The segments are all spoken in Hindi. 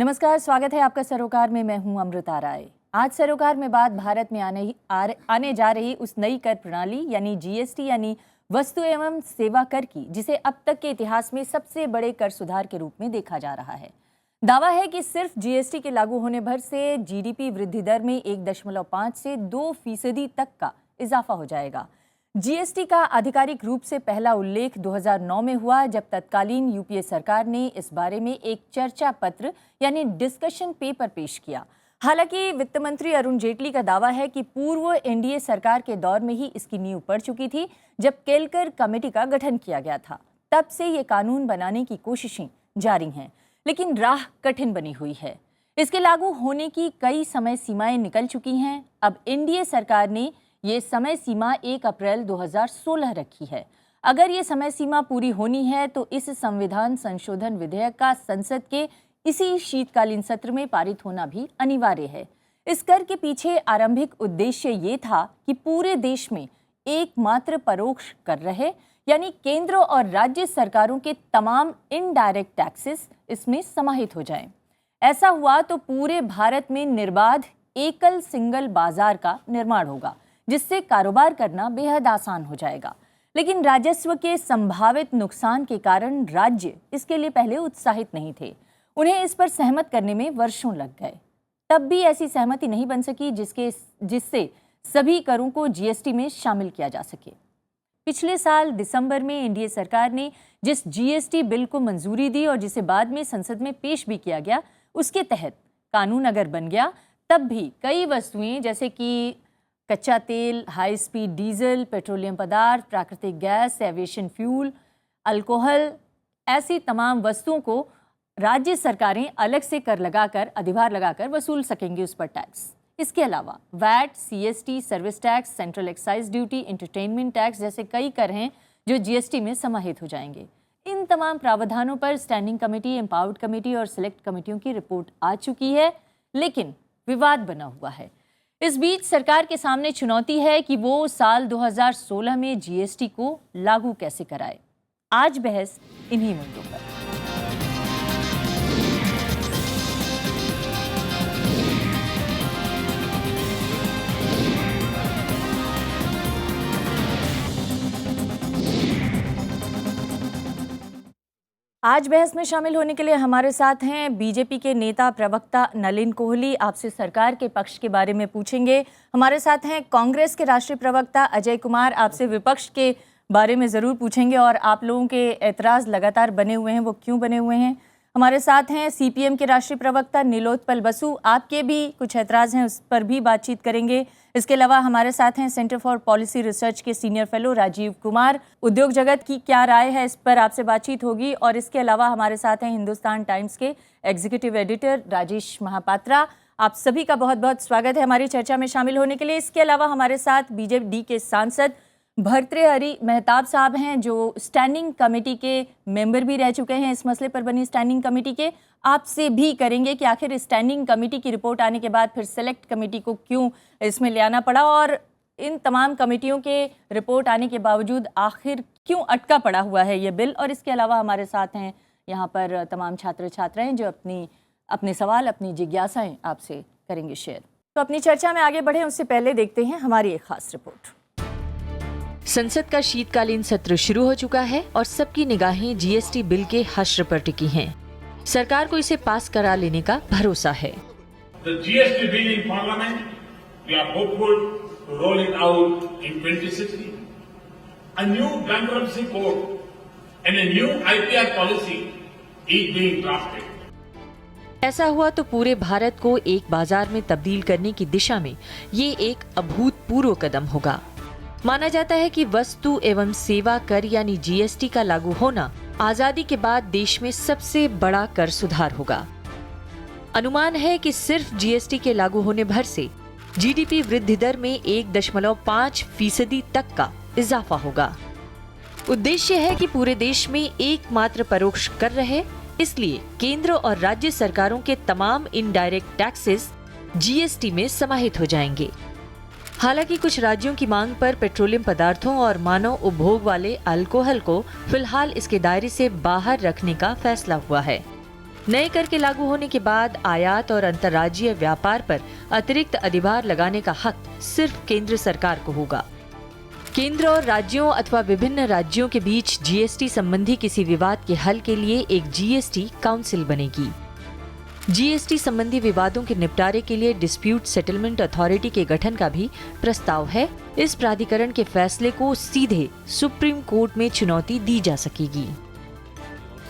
नमस्कार, स्वागत है आपका सरोकार में। मैं हूं अमृता राय। आज सरोकार में बात भारत में आने जा रही उस नई कर प्रणाली यानी जीएसटी यानी वस्तु एवं सेवा कर की, जिसे अब तक के इतिहास में सबसे बड़े कर सुधार के रूप में देखा जा रहा है। दावा है कि सिर्फ जीएसटी के लागू होने भर से जीडीपी वृद्धि दर में 1.5 से 2% तक का इजाफा हो जाएगा। जीएसटी का आधिकारिक रूप से पहला उल्लेख 2009 में हुआ, जब तत्कालीन यूपीए सरकार ने इस बारे में एक चर्चा पत्र यानी डिस्कशन पेपर पेश किया। हालांकि वित्त मंत्री अरुण जेटली का दावा है कि पूर्व एनडीए सरकार के दौर में ही इसकी नींव पड़ चुकी थी, जब केलकर कमेटी का गठन किया गया था। तब से ये कानून बनाने की कोशिशें जारी हैं, लेकिन राह कठिन बनी हुई है। इसके लागू होने की कई समय सीमाएं निकल चुकी हैं। अब एनडीए सरकार ने ये समय सीमा 1 अप्रैल 2016 रखी है। अगर ये समय सीमा पूरी होनी है तो इस संविधान संशोधन विधेयक का संसद के इसी शीतकालीन सत्र में पारित होना भी अनिवार्य है। इस कर के पीछे आरंभिक उद्देश्य ये था कि पूरे देश में एकमात्र परोक्ष कर रहे, यानी केंद्र और राज्य सरकारों के तमाम इनडायरेक्ट टैक्सेस इसमें समाहित हो जाएं। ऐसा हुआ तो पूरे भारत में निर्बाध एकल सिंगल बाजार का निर्माण होगा, जिससे कारोबार करना बेहद आसान हो जाएगा। लेकिन राजस्व के संभावित नुकसान के कारण राज्य इसके लिए पहले उत्साहित नहीं थे। उन्हें इस पर सहमत करने में वर्षों लग गए। तब भी ऐसी सहमति नहीं बन सकी जिससे सभी करों को जीएसटी में शामिल किया जा सके। पिछले साल दिसंबर में एनडीए सरकार ने जिस जीएसटी बिल को मंजूरी दी और जिसे बाद में संसद में पेश भी किया गया, उसके तहत कानून अगर बन गया, तब भी कई वस्तुएं जैसे कि कच्चा तेल, हाई स्पीड डीजल, पेट्रोलियम पदार्थ, प्राकृतिक गैस, एविएशन फ्यूल, अल्कोहल, ऐसी तमाम वस्तुओं को राज्य सरकारें अलग से कर लगाकर, अधिभार लगाकर वसूल सकेंगी उस पर टैक्स। इसके अलावा VAT, CST, service tax, central excise duty, entertainment tax जैसे कई कर हैं जो जीएसटी में समाहित हो जाएंगे। इन तमाम प्रावधानों पर स्टैंडिंग कमेटी, एम्पावर्ड कमेटी और सिलेक्ट कमेटियों की रिपोर्ट आ चुकी है, लेकिन विवाद बना हुआ है। इस बीच सरकार के सामने चुनौती है कि वो साल 2016 में जीएसटी को लागू कैसे कराए। आज बहस इन्हीं मुद्दों पर। आज बहस में शामिल होने के लिए हमारे साथ हैं बीजेपी के नेता प्रवक्ता नलिन कोहली। आपसे सरकार के पक्ष के बारे में पूछेंगे। हमारे साथ हैं कांग्रेस के राष्ट्रीय प्रवक्ता अजय कुमार। आपसे विपक्ष के बारे में ज़रूर पूछेंगे और आप लोगों के एतराज़ लगातार बने हुए हैं, वो क्यों बने हुए हैं। हमारे साथ हैं सीपीएम के राष्ट्रीय प्रवक्ता नीलोत्पल बसु। आपके भी कुछ एतराज़ हैं, उस पर भी बातचीत करेंगे। इसके अलावा हमारे साथ हैं सेंटर फॉर पॉलिसी रिसर्च के सीनियर फेलो राजीव कुमार। उद्योग जगत की क्या राय है, इस पर आपसे बातचीत होगी। और इसके अलावा हमारे साथ हैं हिंदुस्तान टाइम्स के एग्जीक्यूटिव एडिटर राजेश महापात्रा। आप सभी का बहुत बहुत स्वागत है हमारी चर्चा में शामिल होने के लिए। इसके अलावा हमारे साथ बीजेडी के सांसद भर्तृहरि मेहताब साहब हैं, जो स्टैंडिंग कमेटी के मेंबर भी रह चुके हैं। इस मसले पर बनी स्टैंडिंग कमेटी के आपसे भी करेंगे कि आखिर स्टैंडिंग कमेटी की रिपोर्ट आने के बाद फिर सेलेक्ट कमेटी को क्यों इसमें ले आना पड़ा, और इन तमाम कमेटियों के रिपोर्ट आने के बावजूद आखिर क्यों अटका पड़ा हुआ है ये बिल। और इसके अलावा हमारे साथ हैं यहाँ पर तमाम छात्र छात्राएं जो अपने सवाल, अपनी जिज्ञासाएं आपसे करेंगे शेयर। तो अपनी चर्चा में आगे बढ़े उससे पहले देखते हैं हमारी एक खास रिपोर्ट। संसद का शीतकालीन सत्र शुरू हो चुका है और सबकी निगाहें जीएसटी बिल के हश्र पर टिकी हैं। सरकार को इसे पास करा लेने का भरोसा है। The GST bill in Parliament, we are hopeful to roll it out in 2016. A new bankruptcy code and a new IPR policy is being drafted. ऐसा हुआ तो पूरे भारत को एक बाजार में तब्दील करने की दिशा में ये एक अभूतपूर्व कदम होगा। माना जाता है कि वस्तु एवं सेवा कर यानी जीएसटी का लागू होना आजादी के बाद देश में सबसे बड़ा कर सुधार होगा। अनुमान है कि सिर्फ जीएसटी के लागू होने भर से जीडीपी वृद्धि दर में 1.5% तक का इजाफा होगा। उद्देश्य है कि पूरे देश में एकमात्र परोक्ष कर रहे, इसलिए केंद्र और राज्य सरकारों के तमाम इनडायरेक्ट टैक्सेस जीएसटी में समाहित हो जाएंगे। हालांकि कुछ राज्यों की मांग पर पेट्रोलियम पदार्थों और मानव उपभोग वाले अल्कोहल को फिलहाल इसके दायरे से बाहर रखने का फैसला हुआ है। नए कर के लागू होने के बाद आयात और अंतर्राज्यीय व्यापार पर अतिरिक्त अधिभार लगाने का हक सिर्फ केंद्र सरकार को होगा। केंद्र और राज्यों अथवा विभिन्न राज्यों के बीच जीएसटी संबंधी किसी विवाद के हल के लिए एक जीएसटी काउंसिल बनेगी। जीएसटी संबंधी विवादों के निपटारे के लिए डिस्प्यूट सेटलमेंट अथॉरिटी के गठन का भी प्रस्ताव है। इस प्राधिकरण के फैसले को सीधे सुप्रीम कोर्ट में चुनौती दी जा सकेगी।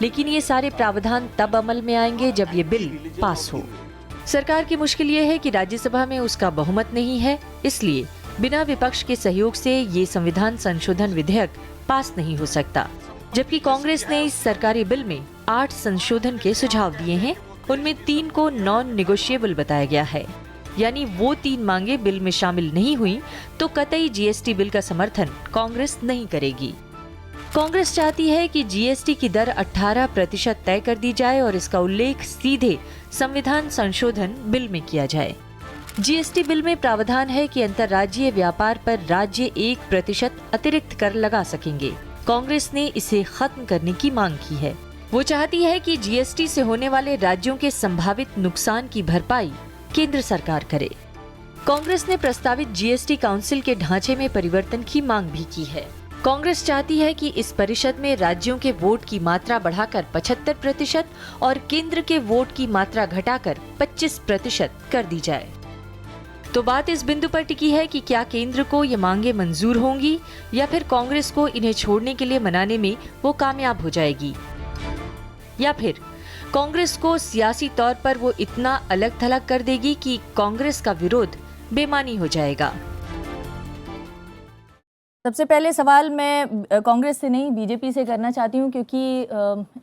लेकिन ये सारे प्रावधान तब अमल में आएंगे जब ये बिल पास हो। सरकार की मुश्किल ये है कि राज्यसभा में उसका बहुमत नहीं है, इसलिए बिना विपक्ष के सहयोग से ये संविधान संशोधन विधेयक पास नहीं हो सकता। जबकि कांग्रेस ने इस सरकारी बिल में 8 संशोधन के सुझाव दिए हैं, उनमें 3 को नॉन निगोशिएबल बताया गया है। यानी वो 3 मांगे बिल में शामिल नहीं हुई तो कतई जीएसटी बिल का समर्थन कांग्रेस नहीं करेगी। कांग्रेस चाहती है कि जीएसटी की दर 18% तय कर दी जाए और इसका उल्लेख सीधे संविधान संशोधन बिल में किया जाए। जीएसटी बिल में प्रावधान है कि अंतर्राज्यीय व्यापार पर राज्य 1% अतिरिक्त कर लगा सकेंगे। कांग्रेस ने इसे खत्म करने की मांग की है। वो चाहती है कि जीएसटी से होने वाले राज्यों के संभावित नुकसान की भरपाई केंद्र सरकार करे। कांग्रेस ने प्रस्तावित जीएसटी काउंसिल के ढांचे में परिवर्तन की मांग भी की है। कांग्रेस चाहती है कि इस परिषद में राज्यों के वोट की मात्रा बढ़ाकर 75% और केंद्र के वोट की मात्रा घटाकर 25% कर दी जाए। तो बात इस बिंदु पर टिकी है कि क्या केंद्र को ये मांगे मंजूर होंगी या फिर कांग्रेस को इन्हें छोड़ने के लिए मनाने में वो कामयाब हो जाएगी, या फिर कांग्रेस को सियासी तौर पर वो इतना अलग थलग कर देगी कि कांग्रेस का विरोध बेमानी हो जाएगा। सबसे पहले सवाल मैं कांग्रेस से नहीं बीजेपी से करना चाहती हूं, क्योंकि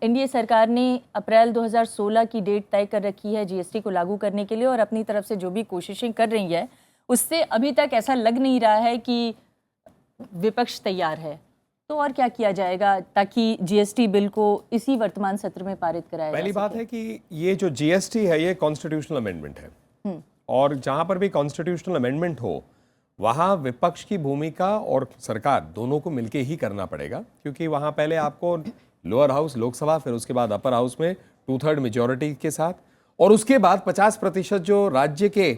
एनडीए सरकार ने अप्रैल 2016 की डेट तय कर रखी है जीएसटी को लागू करने के लिए और अपनी तरफ से जो भी कोशिशें कर रही है उससे अभी तक ऐसा लग नहीं रहा है कि विपक्ष तैयार है। तो और क्या किया जाएगा ताकि जीएसटी बिल को इसी वर्तमान सत्र में पारित कराया जाए? पहली बात है कि ये जो जीएसटी है ये कॉन्स्टिट्यूशनल अमेंडमेंट है और जहां पर भी कॉन्स्टिट्यूशनल अमेंडमेंट हो वहां विपक्ष की भूमिका और सरकार दोनों को मिलके ही करना पड़ेगा, क्योंकि वहां पहले आपको लोअर हाउस लोकसभा, फिर उसके बाद अपर हाउस में 2/3 मेजॉरिटी के साथ और उसके बाद 50% जो राज्य के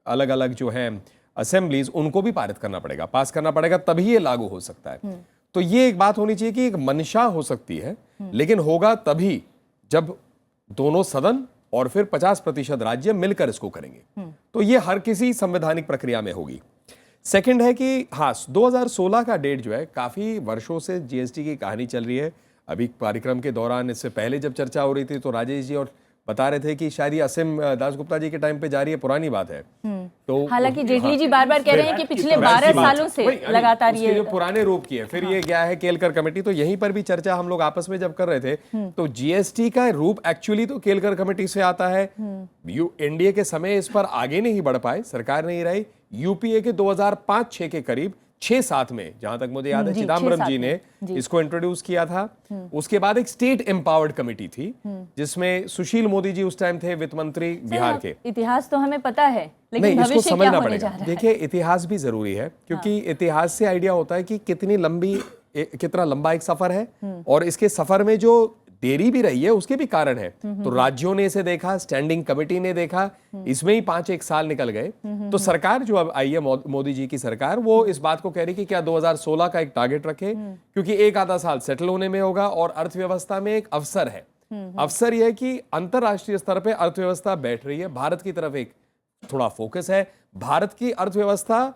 अलग अलग जो हैं असेंबलीज उनको भी पारित करना पड़ेगा, पास करना पड़ेगा, तभी ये लागू हो सकता है। तो ये एक बात होनी चाहिए कि एक मंशा हो सकती है, लेकिन होगा तभी जब दोनों सदन और फिर 50% राज्य मिलकर इसको करेंगे। तो ये हर किसी संवैधानिक प्रक्रिया में होगी। सेकंड है कि हाँ, 2016 का डेट जो है, काफी वर्षों से जीएसटी की कहानी चल रही है। अभी कार्यक्रम के दौरान इससे पहले जब चर्चा हो रही थी तो राजेश जी और बता रहे थे कि शायद ये असीम दासगुप्ता जी के टाइम पे जारी है, पुरानी बात है। तो हालांकि जेटली जी बार बार कह रहे हैं कि पिछले 12 सालों से लगातार ये जो पुराने रूप की है, फिर ये गया है केलकर कमेटी। तो यहीं पर भी चर्चा हम लोग आपस में जब कर रहे थे तो जीएसटी का रूप एक्चुअली तो केलकर कमेटी से आता है। एनडीए के समय इस पर आगे नहीं बढ़ पाए, सरकार नहीं रही। यूपीए के 2005-6 के करीब 6-7 में, जहां तक मुझे याद है, चिदम्बरम जी ने इसको इंट्रोड्यूस किया था। उसके बाद एक स्टेट एम्पावर्ड कमेटी थी जिसमें सुशील मोदी जी उस टाइम थे वित्त मंत्री बिहार के। इतिहास तो हमें पता है, लेकिन नहीं, इसको भविष्य क्या समझना होने जा पड़ेगा। रहा है? देखिए, इतिहास भी जरूरी है, क्योंकि इतिहास से आइडिया होता है कि कितना लंबा एक सफर है और इसके सफर में जो देरी भी रही है उसके भी कारण है। तो राज्यों ने इसे देखा, स्टैंडिंग कमेटी ने देखा, इसमें ही 5-1 साल निकल गए। तो सरकार जो अब आई है, मोदी जी की सरकार, वो इस बात को कह रही कि क्या 2016 का एक टारगेट रखे, क्योंकि एक आधा साल सेटल होने में होगा और अर्थव्यवस्था में एक अवसर है। अवसर यह है कि अंतरराष्ट्रीय स्तर पे अर्थव्यवस्था बैठ रही है, भारत की तरफ एक थोड़ा फोकस है। भारत की अर्थव्यवस्था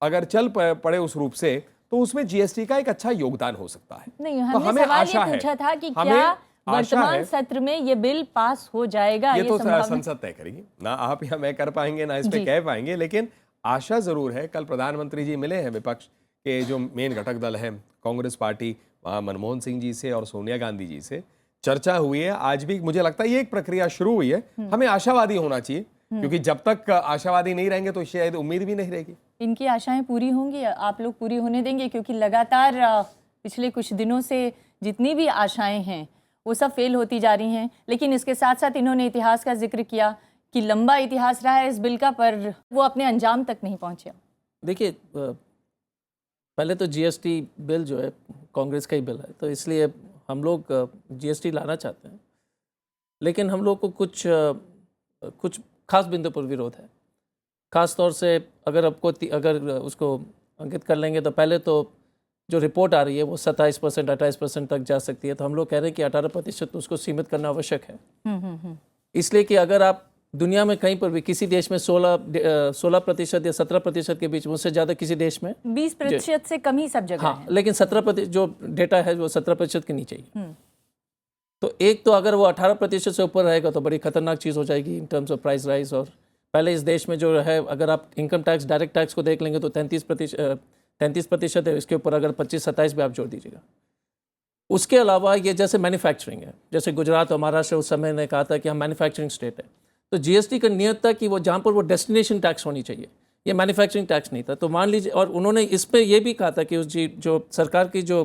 अगर चल पड़े उस रूप से तो उसमें जीएसटी का एक अच्छा योगदान हो सकता है। नहीं, तो हमने सवाल ये पूछा था कि क्या वर्तमान सत्र में ये बिल पास हो जाएगा? ये तो संसद तय करेगी ना, आप या मैं कर पाएंगे ना इस पे कह पाएंगे, लेकिन आशा जरूर है। कल प्रधानमंत्री जी मिले हैं विपक्ष के जो मेन घटक दल है कांग्रेस पार्टी, वहां मनमोहन सिंह जी से और सोनिया गांधी जी से चर्चा हुई है। आज भी मुझे लगता है ये एक प्रक्रिया शुरू हुई है। हमें आशावादी होना चाहिए, क्योंकि जब तक आशावादी नहीं रहेंगे तो शायद उम्मीद भी नहीं रहेगी। इनकी आशाएं पूरी होंगी, आप लोग पूरी होने देंगे? क्योंकि लगातार पिछले कुछ दिनों से जितनी भी आशाएं हैं वो सब फेल होती जा रही हैं। लेकिन इसके साथ साथ इन्होंने इतिहास का जिक्र किया कि लंबा इतिहास रहा है इस बिल का, पर वो अपने अंजाम तक नहीं पहुंचे। देखिए, पहले तो जीएसटी बिल जो है कांग्रेस का ही बिल है, तो इसलिए हम लोग जीएसटी लाना चाहते हैं। लेकिन हम लोग को कुछ खास बिंदु पर विरोध है। खास तौर से अगर उसको अंकित कर लेंगे तो पहले तो जो रिपोर्ट आ रही है वो 27%, 28% तक जा सकती है। तो हम लोग कह रहे हैं कि 18% उसको सीमित करना आवश्यक है। इसलिए कि अगर आप दुनिया में कहीं पर भी किसी देश में 16% या 17% के बीच, उससे ज़्यादा किसी देश में 20% से कम ही सब जगह हाँ, है। लेकिन 17% जो डेटा है वो 17% के नीचे ही। तो एक तो अगर वो 18% से ऊपर रहेगा तो बड़ी खतरनाक चीज़ हो जाएगी इन टर्म्स ऑफ प्राइस राइज। और पहले इस देश में जो है, अगर आप इनकम टैक्स, डायरेक्ट टैक्स को देख लेंगे तो 33% है। इसके ऊपर अगर 25-27 भी आप जोड़ दीजिएगा। उसके अलावा ये जैसे मैन्युफैक्चरिंग है, जैसे गुजरात और महाराष्ट्र उस समय ने कहा था कि हम मैन्युफैक्चरिंग स्टेट है, तो जीएसटी का नियत था कि वो जहाँ पर वो डेस्टिनेशन टैक्स होनी चाहिए, ये मैन्युफैक्चरिंग टैक्स नहीं था। तो मान लीजिए, और उन्होंने इस पर यह भी कहा था कि जो सरकार की जो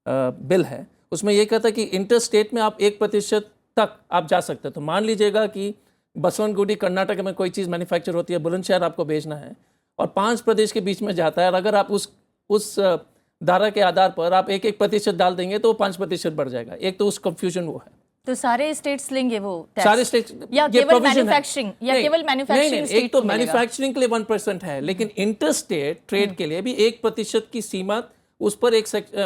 बिल है उसमें यह कहा था कि इंटर स्टेट में आप 1% तक आप जा सकते हैं। तो मान लीजिएगा कि बसवनगुडी कर्नाटक में कोई चीज़ मैन्युफैक्चर होती है, बुलंदशहर आपको भेजना है और 5 प्रदेश के बीच में जाता है, और अगर आप उस धारा के आधार पर आप 1% डाल देंगे तो वो 5% बढ़ जाएगा। एक तो उस कंफ्यूजन वो है। तो सारे स्टेट्स लेंगे वो टैक्स? सारे स्टेट्स या केवल मैन्युफैक्चरिंग, या केवल मैन्युफैक्चरिंग स्टेट एक तो मैन्युफैक्चरिंग के लिए 1% है, लेकिन इंटर स्टेट ट्रेड के लिए भी 1% की सीमा, उस पर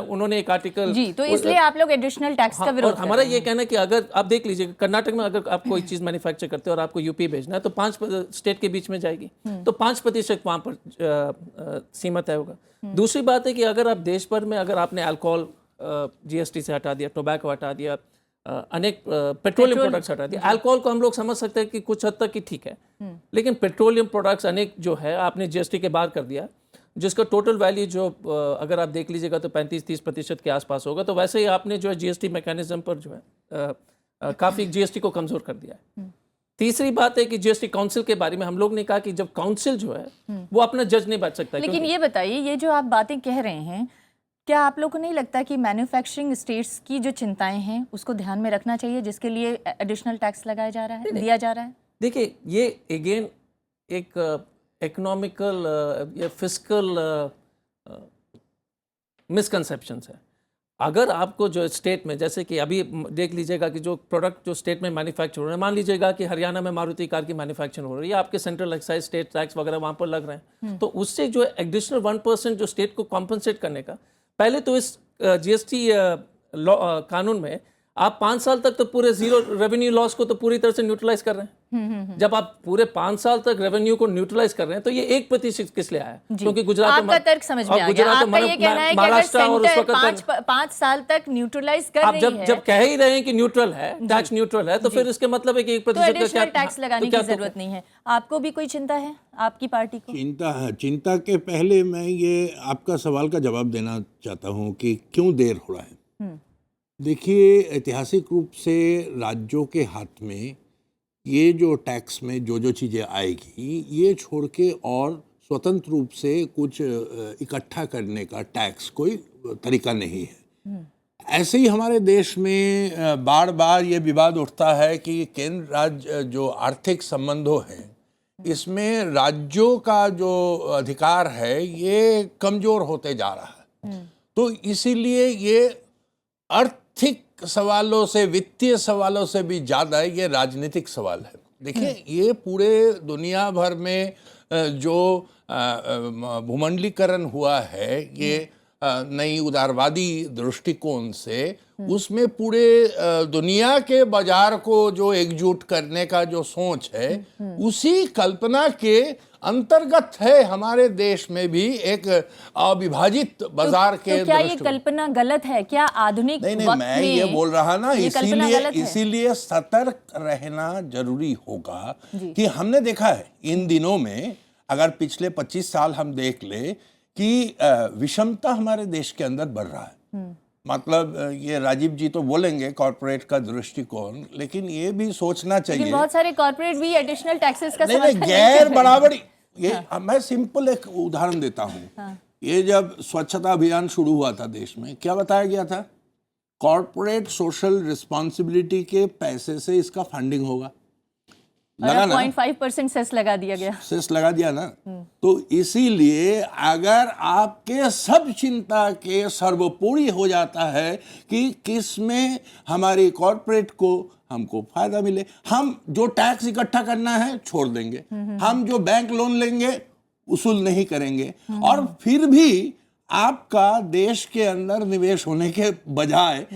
उन्होंने एक आर्टिकल जी, तो इसलिए आप लोग एडिशनल टैक्स का विरोध और हमारा ये कहना है कि अगर आप देख लीजिए कर्नाटक में अगर आप कोई चीज़ मैन्युफैक्चर करते हो और आपको यूपी भेजना है तो 5 स्टेट के बीच में जाएगी, तो 5% वहाँ पर सीमित है होगा। दूसरी बात है कि अगर आप देश भर में, अगर आपने अल्कोहल जीएसटी से हटा दिया, टोबैको हटा दिया, अनेक पेट्रोलियम प्रोडक्ट्स हटा दिया, अल्कोहल को हम लोग समझ सकते हैं कि कुछ हद तक ही ठीक है, लेकिन पेट्रोलियम प्रोडक्ट्स अनेक जो है आपने जीएसटी के बाहर कर दिया, जिसका टोटल वैल्यू जो अगर आप देख लीजिएगा तो 35-30% के आसपास होगा। तो वैसे ही आपने जो है जीएसटी मैकेनिज्म पर जो है काफ़ी जीएसटी को कमज़ोर कर दिया है। तीसरी बात है कि जीएसटी काउंसिल के बारे में हम लोग ने कहा कि जब काउंसिल जो है वो अपना जज नहीं बच सकता। लेकिन ये बताइए, ये जो आप बातें कह रहे हैं, क्या आप लोग को नहीं लगता कि मैन्युफैक्चरिंग स्टेट्स की जो चिंताएं हैं उसको ध्यान में रखना चाहिए, जिसके लिए एडिशनल टैक्स लगाया जा रहा है, दिया जा रहा है? देखिए, ये अगेन एक इकोनॉमिकल या फिस्कल मिसकंसेप्शंस है। अगर आपको जो स्टेट में, जैसे कि अभी देख लीजिएगा कि जो प्रोडक्ट जो स्टेट में मैन्युफैक्चर हो रहे हैं, मान लीजिएगा कि हरियाणा में मारुति कार की मैन्युफैक्चरिंग हो रही है, आपके सेंट्रल एक्साइज, स्टेट टैक्स वगैरह वहाँ पर लग रहे हैं, तो उससे जो एडिशनल 1% जो स्टेट को कॉम्पनसेट करने का, पहले तो इस जीएसटी कानून में आप 5 साल तक तो पूरे जीरो रेवेन्यू लॉस को तो पूरी तरह से न्यूट्रलाइज कर रहे हैं। जब आप पूरे 5 साल तक रेवेन्यू को न्यूट्रलाइज कर रहे हैं तो ये 1% किस लिए आया? क्योंकि गुजरात आपका तर्क समझ में आ गया। आपका ये कहना है कि अगर सेंटर 5 साल तक न्यूट्रलाइज कर रही है, जब कह ही रहे हैं कि न्यूट्रल है, टैक्स न्यूट्रल है, तो फिर इसके मतलब है कि 1% का टैक्स लगाने की जरूरत नहीं है। आपको भी कोई चिंता है, आपकी पार्टी को? चिंता है। चिंता के पहले मैं ये आपका सवाल का जवाब देना चाहता हूँ कि क्यों देर हो रहा है। देखिए, ऐतिहासिक रूप से राज्यों के हाथ में ये जो टैक्स में जो चीज़ें आएगी, ये छोड़ के और स्वतंत्र रूप से कुछ इकट्ठा करने का टैक्स कोई तरीका नहीं है। ऐसे ही हमारे देश में बार बार ये विवाद उठता है कि केंद्र राज्य जो आर्थिक संबंधों हैं, इसमें राज्यों का जो अधिकार है ये कमज़ोर होते जा रहा है। तो इसीलिए ये आर्थिक सवालों से, वित्तीय सवालों से भी ज़्यादा ये राजनीतिक सवाल है। देखिए, ये पूरे दुनिया भर में जो भूमंडलीकरण हुआ है, ये नई उदारवादी दृष्टिकोण से, उसमें पूरे दुनिया के बाजार को जो एकजुट करने का जो सोच है, उसी कल्पना के अंतर्गत है हमारे देश में भी एक अविभाजित बाजार के। तो क्या ये कल्पना गलत है? क्या आधुनिक नहीं, वक्त मैं में ये बोल रहा ना, इसीलिए इसीलिए सतर्क रहना जरूरी होगा कि हमने देखा है इन दिनों में, अगर पिछले 25 साल हम देख ले कि विषमता हमारे देश के अंदर बढ़ रहा है। मतलब ये राजीव जी तो बोलेंगे कॉर्पोरेट का दृष्टिकोण, लेकिन ये भी सोचना चाहिए, बहुत सारे कॉर्पोरेट भी एडिशनल टैक्सेस का नहीं, गैर बराबरी। ये मैं सिंपल एक उदाहरण देता हूँ। ये जब स्वच्छता अभियान शुरू हुआ था देश में, क्या बताया गया था? कॉर्पोरेट सोशल रिस्पॉन्सिबिलिटी के पैसे से इसका फंडिंग होगा। लगा ना, 0.5% सेस लगा दिया गया। सेस लगा दिया ना। तो इसीलिए अगर आपके सब चिंता के सर्वोपरि हो जाता है कि किस में हमारी कॉर्पोरेट को हमको फायदा मिले, हम जो टैक्स इकट्ठा करना है छोड़ देंगे, हम जो बैंक लोन लेंगे उसूल नहीं करेंगे, और फिर भी आपका देश के अंदर निवेश होने के बजाय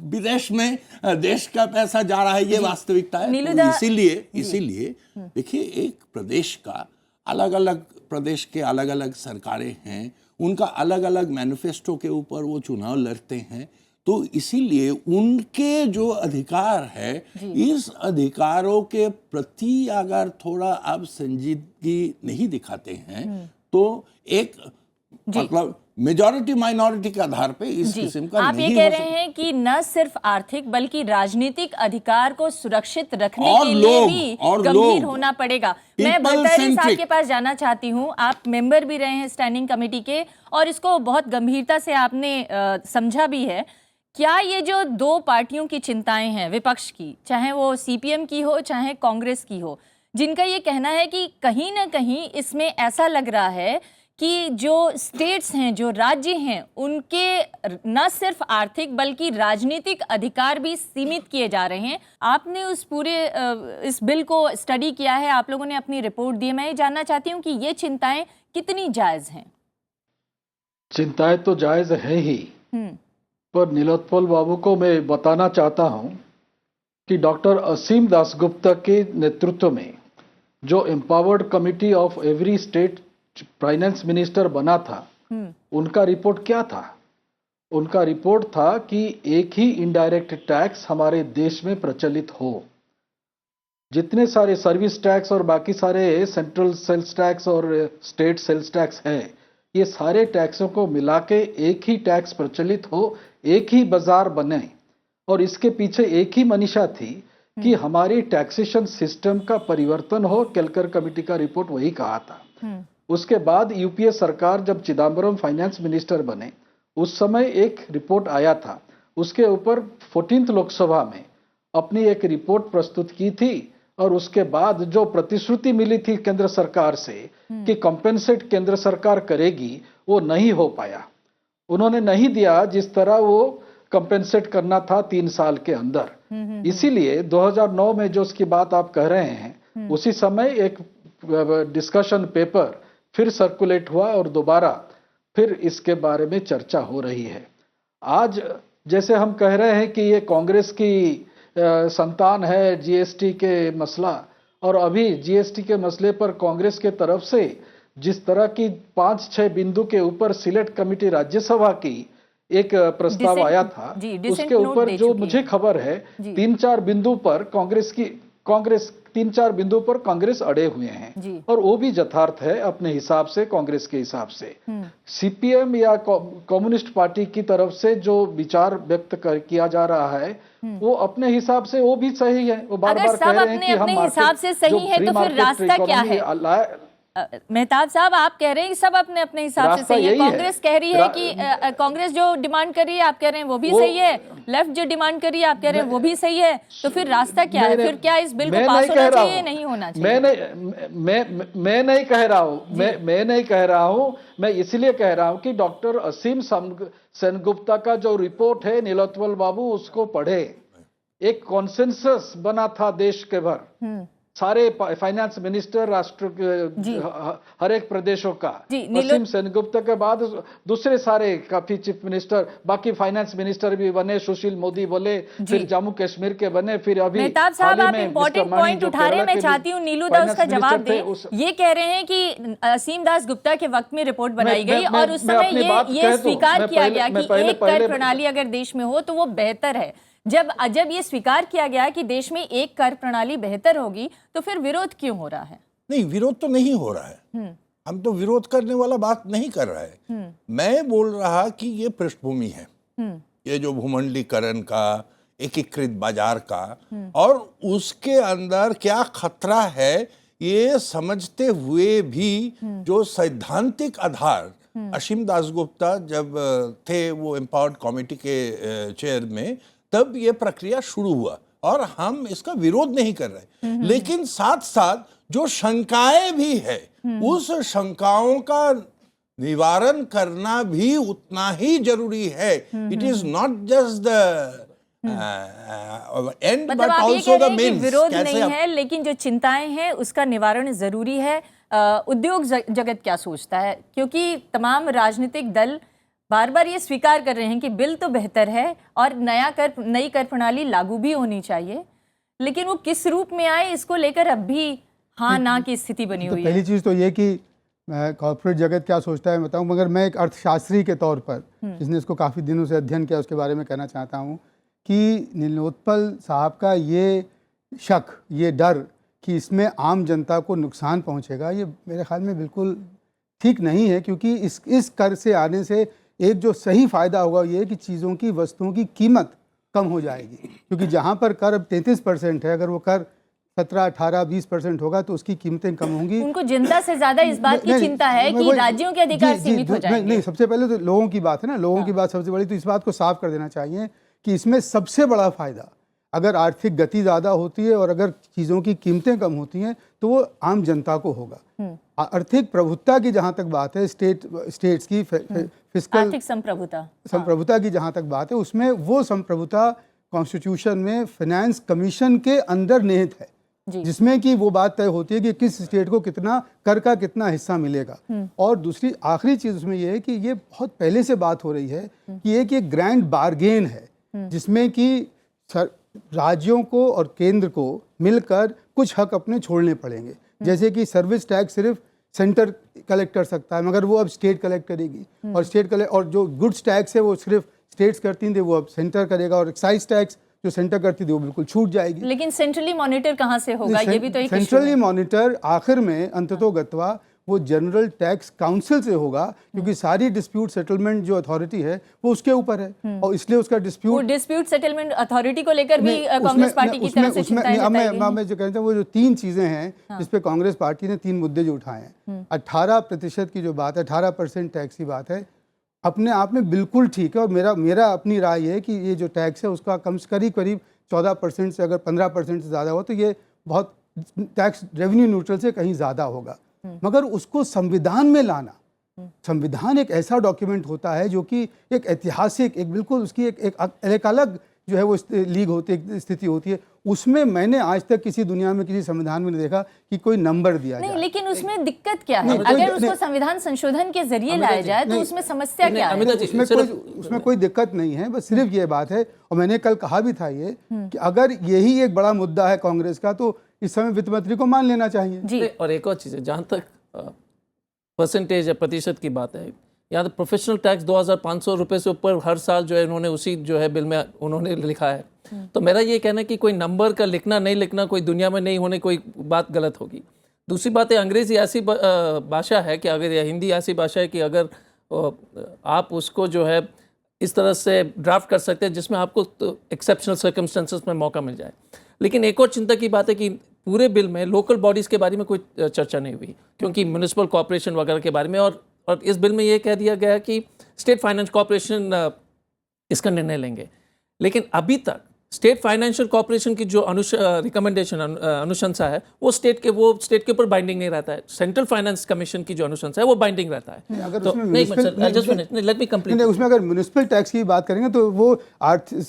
विदेश में देश का पैसा जा रहा है, ये वास्तविकता है। तो इसीलिए देखिए, एक प्रदेश का अलग अलग प्रदेश के अलग अलग सरकारें हैं, उनका अलग अलग मैनिफेस्टो के ऊपर वो चुनाव लड़ते हैं। तो इसीलिए उनके जो अधिकार है, इस अधिकारों के प्रति अगर थोड़ा आप संजीदगी नहीं दिखाते हैं तो एक मतलब मेजॉरिटी माइनॉरिटी के आधार पे इस किस्म का आप नहीं ये कह हो रहे सकता। हैं कि न सिर्फ आर्थिक बल्कि राजनीतिक अधिकार को सुरक्षित रखने और के लिए लोग- भी और गंभीर लोग- होना पड़ेगा। मैं People भट्टाचार्य साहब centric। के पास जाना चाहती हूँ, आप मेंबर भी रहे हैं स्टैंडिंग कमेटी के और इसको बहुत गंभीरता से आपने समझा भी है। क्या ये जो दो पार्टियों की चिंताएं हैं विपक्ष की, चाहे वो सीपीएम की हो चाहे कांग्रेस की हो, जिनका ये कहना है कि कहीं ना कहीं इसमें ऐसा लग रहा है कि जो स्टेट्स हैं, जो राज्य हैं, उनके न सिर्फ आर्थिक बल्कि राजनीतिक अधिकार भी सीमित किए जा रहे हैं। आपने उस पूरे इस बिल को स्टडी किया है, आप लोगों ने अपनी रिपोर्ट दी है। मैं ये जानना चाहती हूँ कि ये चिंताएं कितनी जायज़ हैं? चिंताएं तो जायज़ है ही, पर नीलोत्पल बाबू को मैं बताना चाहता हूं कि डॉक्टर असीम दासगुप्ता के नेतृत्व में जो empowered committee of every state finance minister बना था, उनका रिपोर्ट क्या था? उनका रिपोर्ट था कि एक ही इनडायरेक्ट टैक्स हमारे देश में प्रचलित हो। जितने सारे सर्विस टैक्स और बाकी सारे सेंट्रल सेल्स टैक्स और स्टेट सेल्स टैक्स है, ये सारे टैक्सों को मिला के एक ही टैक्स प्रचलित हो, एक ही बाजार बने। और इसके पीछे एक ही मनीषा थी कि हमारी टैक्सेशन सिस्टम का परिवर्तन हो। केलकर कमेटी का रिपोर्ट वही कहा था। उसके बाद यूपीए सरकार जब चिदम्बरम फाइनेंस मिनिस्टर बने, उस समय एक रिपोर्ट आया था, उसके ऊपर 14th लोकसभा में अपनी एक रिपोर्ट प्रस्तुत की थी। और उसके बाद जो प्रतिश्रुति मिली थी केंद्र सरकार से कि कंपेंसेट केंद्र सरकार करेगी, वो नहीं हो पाया। उन्होंने नहीं दिया जिस तरह वो कंपेंसेट करना था 3 साल के अंदर। इसीलिए 2009 में जो उसकी बात आप कह रहे हैं, उसी समय एक डिस्कशन पेपर फिर सर्कुलेट हुआ और दोबारा फिर इसके बारे में चर्चा हो रही है। आज जैसे हम कह रहे हैं कि ये कांग्रेस की संतान है जीएसटी के मसला, और अभी जीएसटी के मसले पर कांग्रेस के तरफ से जिस तरह की 5-6 बिंदु के ऊपर सिलेक्ट कमेटी राज्यसभा की एक प्रस्ताव आया था, उसके ऊपर जो मुझे खबर है 3-4 बिंदु पर कांग्रेस 3-4 बिंदु पर कांग्रेस अड़े हुए हैं, और वो भी यथार्थ है अपने हिसाब से, कांग्रेस के हिसाब से। सीपीएम या कम्युनिस्ट पार्टी की तरफ से जो विचार व्यक्त किया जा रहा है, वो अपने हिसाब से वो भी सही है। वो बार-बार कह रहे हैं कि हम हिसाब से सही है, तो फिर रास्ता क्या है? मेहताब साहब, आप कह रहे हैं कि सब अपने अपने हिसाब से सही है। कांग्रेस कह रही है कि कांग्रेस जो डिमांड कर रही है, आप कह रहे हैं वो भी सही है। लेफ्ट जो डिमांड कर रही है, आप कह रहे हैं वो भी सही है। तो फिर रास्ता क्या है? फिर क्या इस बिल को पास होना चाहिए, नहीं होना चाहिए? मैं नहीं कह रहा हूँ, मैं नहीं कह रहा हूँ। मैं इसलिए कह रहा हूँ कि डॉक्टर असीम सेनगुप्ता का जो रिपोर्ट है, नीलोत्पल बाबू उसको पढ़े। एक कॉन्सेंसस बना था देश के भर, सारे फाइनेंस मिनिस्टर राष्ट्र हर एक प्रदेशों का। असीम सेनगुप्ता के बाद दूसरे सारे काफी चीफ मिनिस्टर, बाकी फाइनेंस मिनिस्टर भी बने, सुशील मोदी बोले, फिर जम्मू कश्मीर के बने, फिर अभी मेहताब साहब आप इंपॉर्टेंट पॉइंट उठा रहे हैं, मैं चाहती हूँ नीलू दा उसका जवाब दे। ये कह रहे हैं कि असीम दास गुप्ता के वक्त में रिपोर्ट बनाई गई और उस समय ये स्वीकार किया गया कि एक कर प्रणाली अगर देश में हो तो वो बेहतर है। जब ये स्वीकार किया गया कि देश में एक कर प्रणाली बेहतर होगी, तो फिर विरोध क्यों हो रहा है? नहीं, विरोध तो नहीं हो रहा है। हम तो विरोध करने वाला बात नहीं कर रहे हैं। मैं बोल रहा कि ये पृष्ठभूमि है, ये जो भूमंडलीकरण का, एकीकृत बाजार का, और उसके अंदर क्या खतरा है, ये समझते हुए भी जो सैद्धांतिक आधार असीम दासगुप्ता जब थे वो एम्पावर्ड कमेटी के चेयर में, तब ये प्रक्रिया शुरू हुआ और हम इसका विरोध नहीं कर रहे, लेकिन साथ साथ जो शंकाएं भी है उस शंकाओं का निवारण करना भी उतना ही जरूरी है. It is not just the end मतलब बट आप ये आल्सो कह द रहे हैं कि मीन्स. विरोध नहीं है, लेकिन जो चिंताएं हैं उसका निवारण जरूरी है. उद्योग जगत क्या सोचता है? क्योंकि तमाम राजनीतिक दल बार बार ये स्वीकार कर रहे हैं कि बिल तो बेहतर है और नई कर प्रणाली लागू भी होनी चाहिए, लेकिन वो किस रूप में आए इसको लेकर अब भी हाँ ना की स्थिति बनी तो हुई पहली है. चीज़ तो ये कि कॉर्पोरेट जगत क्या सोचता है बताऊं, मगर मैं एक अर्थशास्त्री के तौर पर जिसने इसको काफ़ी दिनों से अध्ययन किया उसके बारे में कहना चाहता हूं कि नीलोत्पल साहब का ये शक, ये डर कि इसमें आम जनता को नुकसान पहुंचेगा, ये मेरे ख्याल में बिल्कुल ठीक नहीं है. क्योंकि इस कर से आने से एक जो सही फ़ायदा होगा ये कि चीज़ों की, वस्तुओं की कीमत कम हो जाएगी. क्योंकि जहाँ पर कर अब 33% है, अगर वो कर 17, 18, 20% होगा तो उसकी कीमतें कम होंगी. उनको जनता से ज्यादा इस बात की नहीं, चिंता है मैं कि वही- राज्यों के अधिकार सीमित हो जाएंगे. नहीं, सबसे पहले तो लोगों की बात है ना, लोगों की बात सबसे बड़ी. तो इस बात को साफ कर देना चाहिए कि इसमें सबसे बड़ा फायदा अगर आर्थिक गति ज़्यादा होती है और अगर चीज़ों की कीमतें कम होती हैं तो वो आम जनता को होगा. आर्थिक प्रभुत्ता की जहाँ तक बात है, स्टेट्स की फिस्कल आर्थिक संप्रभुता की जहाँ तक बात है, उसमें वो संप्रभुता कॉन्स्टिट्यूशन में फाइनेंस कमीशन के अंदर निहित है, जिसमें कि वो बात तय होती है कि किस स्टेट को कितना कर का कितना हिस्सा मिलेगा. और दूसरी आखिरी चीज़ उसमें ये है कि ये बहुत पहले से बात हो रही है कि एक ये ग्रैंड बार्गेन है जिसमें कि राज्यों को और केंद्र को मिलकर कुछ हक अपने छोड़ने पड़ेंगे. जैसे कि सर्विस टैक्स सिर्फ सेंटर कलेक्ट कर सकता है, मगर वो अब स्टेट कलेक्ट करेगी. और जो गुड्स टैक्स है वो सिर्फ स्टेट्स करती थी, वो अब सेंटर करेगा. और एक्साइज टैक्स जो सेंटर करती थी वो बिल्कुल छूट जाएगी. लेकिन सेंट्रली मॉनिटर कहाँ से होगा, ये भी तो एक सेंट्रली मॉनिटर आखिर में अंततोगत्वा वो जनरल टैक्स काउंसिल से होगा, क्योंकि सारी डिस्प्यूट सेटलमेंट जो अथॉरिटी है वो उसके ऊपर है. और इसलिए उसका डिस्प्यूट सेटलमेंट अथॉरिटी को लेकर भी कांग्रेस पार्टी की तरफ से चिंताएं जताई गई हैं. मैं जो कहता हूँ वो जो 3 चीज़ें हैं जिस पे कांग्रेस पार्टी ने 3 मुद्दे जो उठाए हैं, 18% की जो बात है, 18% टैक्स की बात है, अपने आप में बिल्कुल ठीक है. और मेरा अपनी राय है कि ये जो टैक्स है उसका करीब 14% से अगर 15% से ज़्यादा हो तो ये बहुत टैक्स रेवेन्यू न्यूट्रल से कहीं ज़्यादा होगा. मगर उसको संविधान में लाना, संविधान एक ऐसा डॉक्यूमेंट होता है जो कि एक ऐतिहासिक, एक बिल्कुल उसकी एक अलग जो है वो लीग होती है, स्थिति होती है. उसमें मैंने आज तक किसी दुनिया में किसी संविधान में नहीं देखा कि कोई नंबर दिया नहीं, जाए. लेकिन उसमें दिक्कत क्या है? अगर उसको संविधान संशोधन के जरिए लाया जाए तो उसमें समस्या क्या है? उसमें कोई दिक्कत नहीं है, बस सिर्फ ये बात है. और मैंने कल कहा भी था ये कि अगर यही एक बड़ा मुद्दा है कांग्रेस का तो इस समय वित्त मंत्री को मान लेना चाहिए. जी. और एक और चीज़ है, जहाँ तक परसेंटेज या प्रतिशत की बात है, यहाँ तो प्रोफेशनल टैक्स 2,500 रुपये से ऊपर हर साल जो है उन्होंने उसी जो है बिल में उन्होंने लिखा है. तो मेरा ये कहना है कि कोई नंबर का लिखना नहीं लिखना कोई दुनिया में नहीं होने कोई बात गलत होगी. दूसरी बात है, अंग्रेज़ी ऐसी भाषा है कि अगर, या हिंदी ऐसी भाषा है कि अगर आप उसको जो है इस तरह से ड्राफ्ट कर सकते हैं जिसमें आपको एक्सेप्शनल सर्कमस्टेंसेस में मौका मिल जाए. लेकिन एक और चिंता की बात है कि पूरे बिल में लोकल बॉडीज़ के बारे में कोई चर्चा नहीं हुई, क्योंकि म्यूनिसिपल कॉर्पोरेशन वगैरह के बारे में, और इस बिल में ये कह दिया गया कि स्टेट फाइनेंस कॉर्पोरेशन इसका निर्णय लेंगे. लेकिन अभी तक स्टेट फाइनेंशियल कॉर्पोरेशन की जो रिकमेंडेशन अनुशंसा है वो स्टेट के ऊपर बाइंडिंग नहीं रहता है. सेंट्रल फाइनेंस कमीशन की जो अनुशंसा है वो बाइंडिंग रहता है. अगर तो उसमें लेट मी कंप्लीट. उसमें अगर म्युनिसिपल टैक्स की बात करेंगे तो वो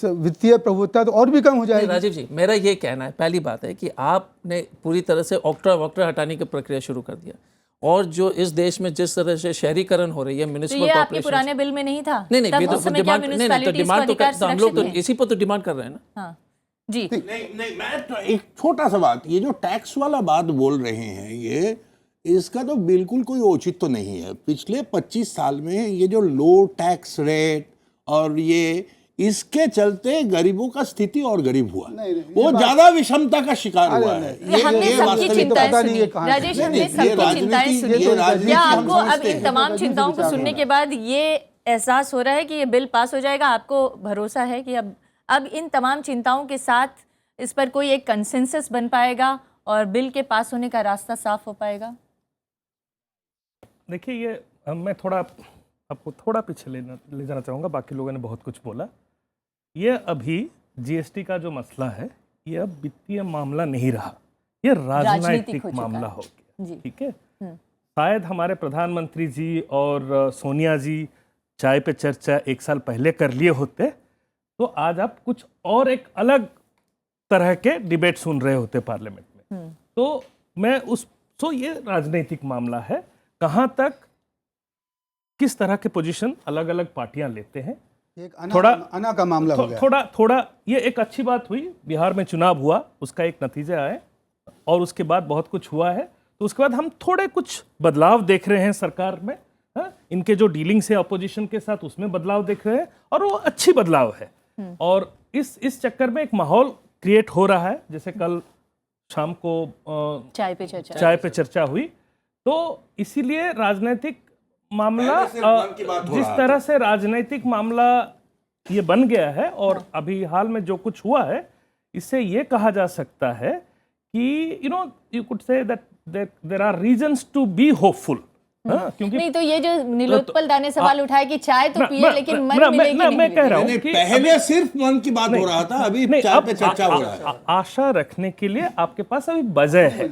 वित्तीय प्रभुत्ता तो और भी कम हो जाएगी. राजीव जी, मेरा ये कहना है, पहली बात है कि आपने पूरी तरह से ऑक्ट्रा हटाने की प्रक्रिया शुरू कर दिया. और जो इस देश में जिस तरह से शहरीकरण हो रही है म्युनिसिपल ये आपके कॉर्पोरेशन, पुराने बिल में नहीं था? नहीं तब ये उस समय क्या म्युनिसिपैलिटीज को अधिकार हम लोग तो सुरक्षित थे? इसी पर तो डिमांड कर रहे हैं ना. हाँ जी. नहीं, मैं तो एक छोटा सा बात, ये जो टैक्स वाला बात बोल रहे हैं, ये इसका तो बिल्कुल कोई औचित्य तो नहीं है. पिछले 25 साल में ये जो लो टैक्स रेट और ये इसके चलते गरीबों का स्थिति और गरीब हुआ, वो ज्यादा विषमता का शिकार हुआ है. हमने सबकी वास्तविकता चिंताएं पता नहीं सुनी है कहाँ राजेश, से। हमने ये सबकी राजनीति- चिंताएं सुनी. ये राजनीति क्या हम आपको अब समझते इन हैं। तमाम चिंताओं को सुनने के बाद ये एहसास हो रहा है कि ये बिल पास हो जाएगा? आपको भरोसा है कि अब इन तमाम चिंताओं के साथ इस पर कोई एक कंसेंसस बन पाएगा और बिल के पास होने का रास्ता साफ हो पाएगा? देखिए, ये मैं थोड़ा आपको थोड़ा पीछे ले जाना चाहूँगा. बाकी लोगों ने बहुत कुछ बोला. ये अभी जीएसटी का जो मसला है ये अब वित्तीय मामला नहीं रहा, ये राजनीतिक राजनीतिक हो चुका मामला है। हो गया। जी। ठीक है, शायद हमारे प्रधानमंत्री जी और सोनिया जी चाय पे चर्चा 1 साल पहले कर लिए होते तो आज आप कुछ और एक अलग तरह के डिबेट सुन रहे होते पार्लियामेंट में। तो मैं तो ये राजनीतिक मामला है, कहाँ तक किस तरह के पोजीशन अलग अलग पार्टियां लेते हैं। एक अना, थोड़ा अना का मामला हो गया। थोड़ा ये एक अच्छी बात हुई, बिहार में चुनाव हुआ, उसका एक नतीजा आया और उसके बाद बहुत कुछ हुआ है। तो उसके बाद हम थोड़े कुछ बदलाव देख रहे हैं सरकार में, इनके जो डीलिंग्स है अपोजिशन के साथ उसमें बदलाव देख रहे हैं और वो अच्छी बदलाव है। और इस चक्कर में एक माहौल क्रिएट हो रहा है। जैसे कल शाम को चाय पे चर्चा हुई, तो इसीलिए राजनीतिक मामला जिस तरह से राजनीतिक मामला ये बन गया है और अभी हाल में जो कुछ हुआ है, इससे ये कहा जा सकता है कि you could say that there are reasons to be hopeful. क्योंकि नहीं तो ये जो नीलोत्पल दा ने सवाल उठाया कि चाय तो पिए लेकिन मन मिलेगी नहीं, मैं कह रहा हूँ कि पहले सिर्फ मन की बात हो रहा था, अभी चाय पे चर्चा हो रहा है। आशा रखने के लिए आपके पास अभी वजह है।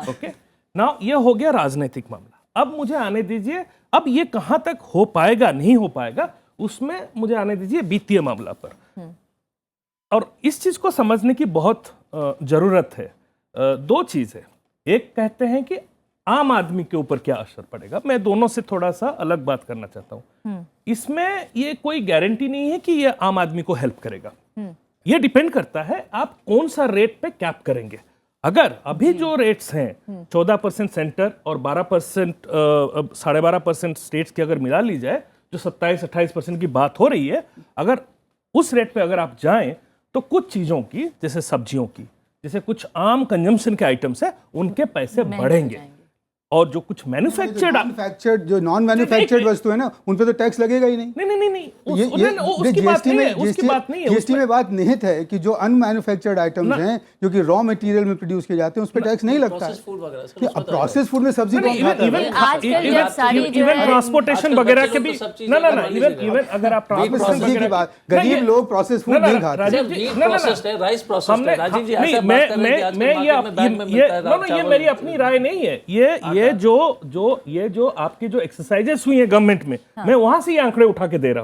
ओके, नाउ ये हो गया राजनीतिक मामला। अब मुझे आने दीजिए, अब ये कहाँ तक हो पाएगा नहीं हो पाएगा उसमें मुझे आने दीजिए वित्तीय मामला पर। और इस चीज को समझने की बहुत जरूरत है। 2 चीज है, एक कहते हैं कि आम आदमी के ऊपर क्या असर पड़ेगा, मैं दोनों से थोड़ा सा अलग बात करना चाहता हूं। इसमें ये कोई गारंटी नहीं है कि ये आम आदमी को हेल्प करेगा। ये डिपेंड करता है आप कौन सा रेट पे कैप करेंगे। अगर अभी जो रेट्स हैं 14% सेंटर और 12% 12.5% स्टेट्स की अगर मिला ली जाए, जो 27-28% की बात हो रही है, अगर उस रेट पे अगर आप जाएं तो कुछ चीजों की, जैसे सब्जियों की, जैसे कुछ आम कंजम्पशन के आइटम्स है, उनके पैसे बढ़ेंगे। और जो कुछ मैन्युफैक्चर्ड जो नॉन मैन्युफैक्चर्ड वस्तु है ना, उन पे तो टैक्स लगेगा ही नहीं। उसकी बात नहीं है। जीएसटी में बात निहित है कि जो अनमैन्युफैक्चर्ड आइटम्स हैं, जो कि रॉ मटेरियल में प्रोड्यूस किए जाते हैं, उस पे टैक्स नहीं लगता है। प्रोसेस फूड में सब्जी कौन खाता है? इवन ट्रांसपोर्टेशन वगैरह के भी इवन अगर आप सब्जी की बात, गरीब लोग प्रोसेस फूड नहीं खाते। ये मेरी अपनी राय नहीं है। ये जो आपकी जो एक्सरसाइजेस हुई हैं गवर्नमेंट में, मैं वहां से ये आंकड़े उठा के दे रहा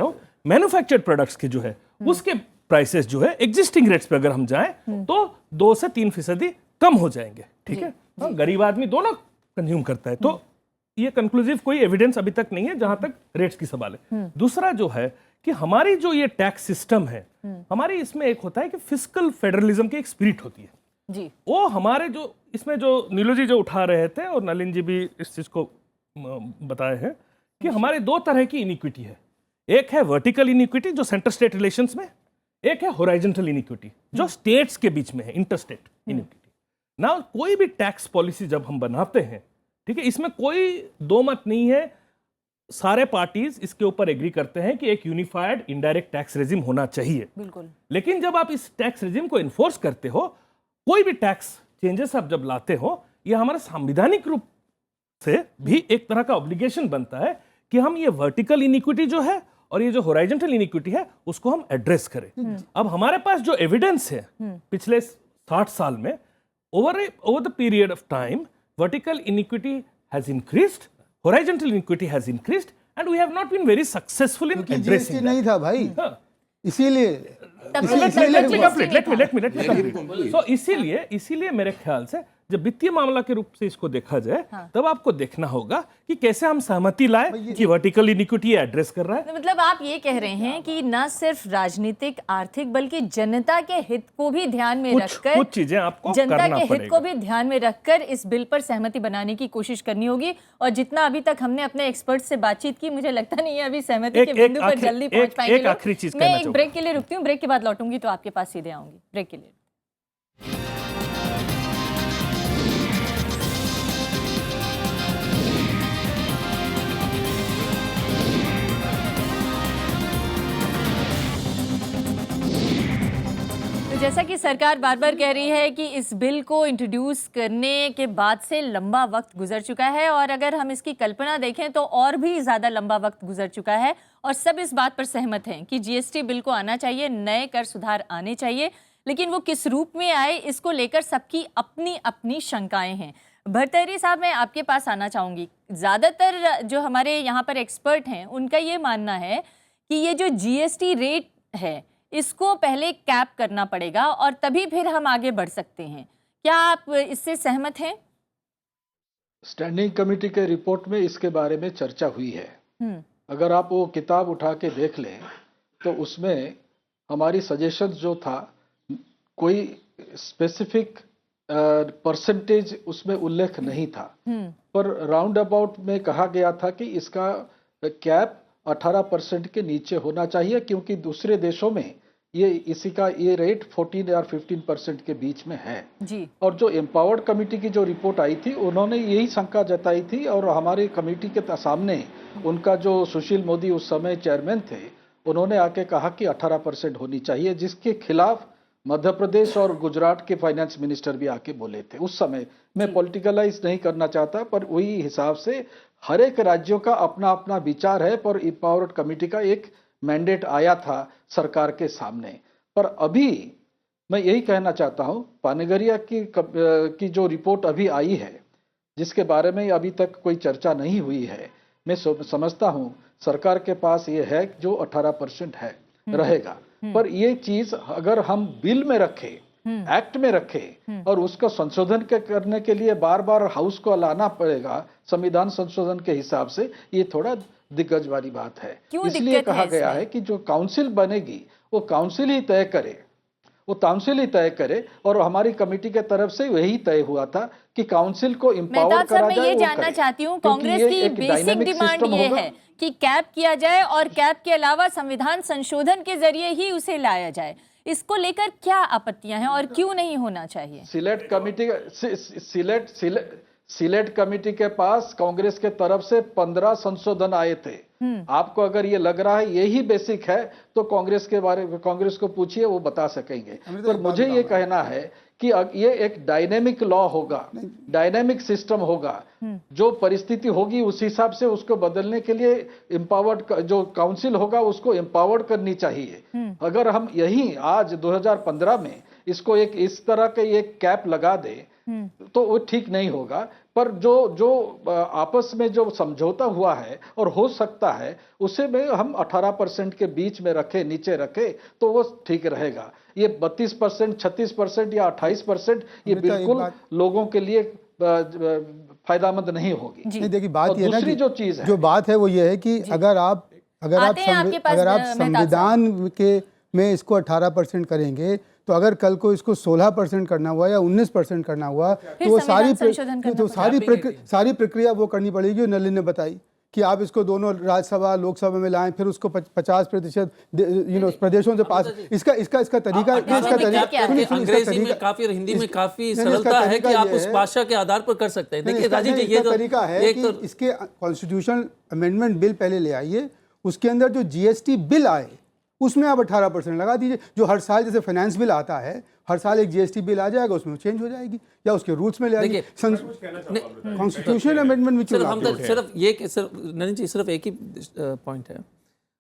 हूं। मैन्युफैक्चर्ड प्रोडक्ट्स के जो है उसके प्राइसेस जो है एग्जिस्टिंग रेट्स पे अगर हम जाएं तो 2 से 3% कम हो जाएंगे। ठीक है, गरीब आदमी दोनों कंज्यूम करता है। तो ये कंक्लूसिव कोई एविडेंस अभी तक नहीं है जहां तक रेट्स की सवाल है। दूसरा जो है कि हमारी जो ये टैक्स सिस्टम है, हमारी इसमें एक होता है कि फिस्कल फेडरलिज्म की एक स्पिरिट होती है जी। वो हमारे जो इसमें जो नीलू जी जो उठा रहे थे और नलिन जी भी इस चीज को बताए हैं कि हमारे 2 तरह की इनिक्विटी है। एक है वर्टिकल इनिक्विटी जो सेंटर स्टेट रिलेशंस में, एक है हॉरिजॉन्टल इनिक्विटी जो स्टेट्स के बीच में है, इंटरस्टेट इनिक्विटी। ना कोई भी टैक्स पॉलिसी जब हम बनाते हैं, ठीक है, इसमें कोई 2 मत नहीं है, सारे पार्टीज इसके ऊपर एग्री करते हैं कि एक यूनिफाइड इनडायरेक्ट टैक्स रेजिम होना चाहिए। बिल्कुल। लेकिन जब आप इस टैक्स रेजिम को इन्फोर्स करते हो, कोई भी टैक्स चेंजेस आप जब लाते हो, ये हमारा संवैधानिक रूप से भी एक तरह का ऑब्लिगेशन बनता है कि हम ये वर्टिकल इनिक्विटी जो है और ये जो हॉरिजॉन्टल इनिक्विटी है उसको हम एड्रेस करें। अब हमारे पास जो एविडेंस है पिछले 60 साल में, over the period of time vertical inequity has increased, horizontal inequity has increased and we have not been very successful in addressing. नहीं था भाई, इसीलिए इसीलिए मेरे ख्याल से जब वित्तीय मामला के रूप से इसको देखा जाए, तब आपको देखना होगा कि कैसे हम सहमति लाए कि वर्टिकल इनिक्विटी एड्रेस कर रहा है। मतलब आप ये कह रहे हैं कि न सिर्फ राजनीतिक आर्थिक बल्कि जनता के हित को भी ध्यान में रखकर, कुछ चीजें आपको जनता के हित को भी ध्यान में रखकर इस बिल पर सहमति बनाने की कोशिश करनी होगी। और जितना अभी तक हमने अपने एक्सपर्ट से बातचीत की, मुझे लगता नहीं है अभी सहमति के बिंदु पर जल्दी पहुंच पाएंगे। आखिरी चीज मैं एक ब्रेक के लिए रुकती हूँ, ब्रेक के बाद लौटूंगी तो आपके पास सीधे आऊंगी। ब्रेक के लिए जैसा कि सरकार बार बार कह रही है कि इस बिल को इंट्रोड्यूस करने के बाद से लंबा वक्त गुजर चुका है, और अगर हम इसकी कल्पना देखें तो और भी ज़्यादा लंबा वक्त गुजर चुका है, और सब इस बात पर सहमत हैं कि जीएसटी बिल को आना चाहिए, नए कर सुधार आने चाहिए, लेकिन वो किस रूप में आए इसको लेकर सबकी अपनी अपनी शंकाएं हैं। भर्तहरी साहब, मैं आपके पास आना चाहूँगी। ज़्यादातर जो हमारे यहाँ पर एक्सपर्ट हैं उनका ये मानना है कि ये जो जीएसटी रेट है इसको पहले कैप करना पड़ेगा और तभी फिर हम आगे बढ़ सकते हैं। क्या आप इससे सहमत हैं? स्टैंडिंग कमेटी के रिपोर्ट में इसके बारे में चर्चा हुई है। अगर आप वो किताब उठा के देख लें तो उसमें हमारी सजेशन जो था, कोई स्पेसिफिक परसेंटेज उसमें उल्लेख नहीं था, पर राउंड अबाउट में कहा गया था कि इसका कैप 18% के नीचे होना चाहिए, क्योंकि दूसरे देशों में ये रेट 14 या 15% के बीच में है जी। और जो एम्पावर्ड कमेटी की जो रिपोर्ट आई थी उन्होंने यही शंका जताई थी, और हमारी कमेटी के सामने उनका जो सुशील मोदी उस समय चेयरमैन थे, उन्होंने आके कहा कि 18% होनी चाहिए, जिसके खिलाफ मध्य प्रदेश और गुजरात के फाइनेंस मिनिस्टर भी आके बोले थे उस समय। मैं पॉलिटिकलाइज नहीं करना चाहता, पर वही हिसाब से हर एक राज्यों का अपना अपना विचार है, पर एम्पावर्ड कमेटी का एक मैंडेट आया था सरकार के सामने। पर अभी मैं यही कहना चाहता हूं, पानीगरिया की जो रिपोर्ट अभी आई है, जिसके बारे में अभी तक कोई चर्चा नहीं हुई है, मैं समझता हूं सरकार के पास ये है जो 18% है रहेगा, पर ये चीज अगर हम बिल में रखें, एक्ट में रखें और उसका संशोधन करने के लिए बार बार हाउस को लाना पड़ेगा संविधान संशोधन के हिसाब से, ये थोड़ा दिग्गज वाली बात है। इसलिए कहा गया है कि जो काउंसिल बनेगी वो काउंसिल ही तय करे, और हमारी कमेटी के तरफ से वही तय हुआ था कि काउंसिल को एम्पावर करा जाए। मैं ये जानना चाहती हूँ, कांग्रेस की बेसिक डिमांड ये है कि कैप किया जाए और कैप के अलावा संविधान संशोधन के जरिए ही उसे लाया जाए। इसको लेकर क्या आपत्तियां हैं और क्यों नहीं होना चाहिए? सिलेक्ट कमेटी के पास कांग्रेस के तरफ से 15 संशोधन आए थे। आपको अगर ये लग रहा है यही बेसिक है तो कांग्रेस को पूछिए, वो बता सकेंगे। पर मुझे ये कहना है कि ये एक डायनेमिक लॉ होगा, डायनेमिक सिस्टम होगा, जो परिस्थिति होगी उस हिसाब से उसको बदलने के लिए एम्पावर्ड जो काउंसिल होगा उसको एम्पावर्ड करनी चाहिए। अगर हम यही आज 2015 में इसको एक इस तरह के एक कैप लगा दे तो वो ठीक नहीं होगा, पर जो आपस में जो समझौता हुआ है और हो सकता है उसे में हम 18% के बीच में रखे, नीचे रखे तो वो ठीक रहेगा। ये 32%, 36% या 28% ये बिल्कुल लोगों के लिए फायदामंद नहीं होगी। नहीं, देखिए बात ये ना कि जो चीज है, जो बात है वो ये है कि अगर आप संविधान के में इसको 18% करेंगे तो अगर कल को इसको 16% करना हुआ या 19% करना हुआ तो वो सारी प्रक्रिया वो करनी पड़ेगी। जो नलिन ने बताई कि आप इसको दोनों राज्यसभा लोकसभा में लाएं, फिर उसको 50% प्रदेशों से पास। इसका तरीका अंग्रेजी में काफी और हिंदी में काफी सरलता है कि आप उस भाषा के आधार पर कर सकते हैं। देखिए राजीव जी, ये तरीका है कि इसके कॉन्स्टिट्यूशनल अमेंडमेंट बिल पहले ले आइए, उसके अंदर जो जीएसटी बिल आए उसमें आप 18% लगा दीजिए। जो हर साल जैसे फाइनेंस बिल आता है, हर साल एक जीएसटी बिल आ जाएगा, उसमें चेंज हो जाएगी या उसके रूल्स में ले आएगी। कॉन्स्टिट्यूशन अमेंडमेंट में सिर्फ एक ही पॉइंट है,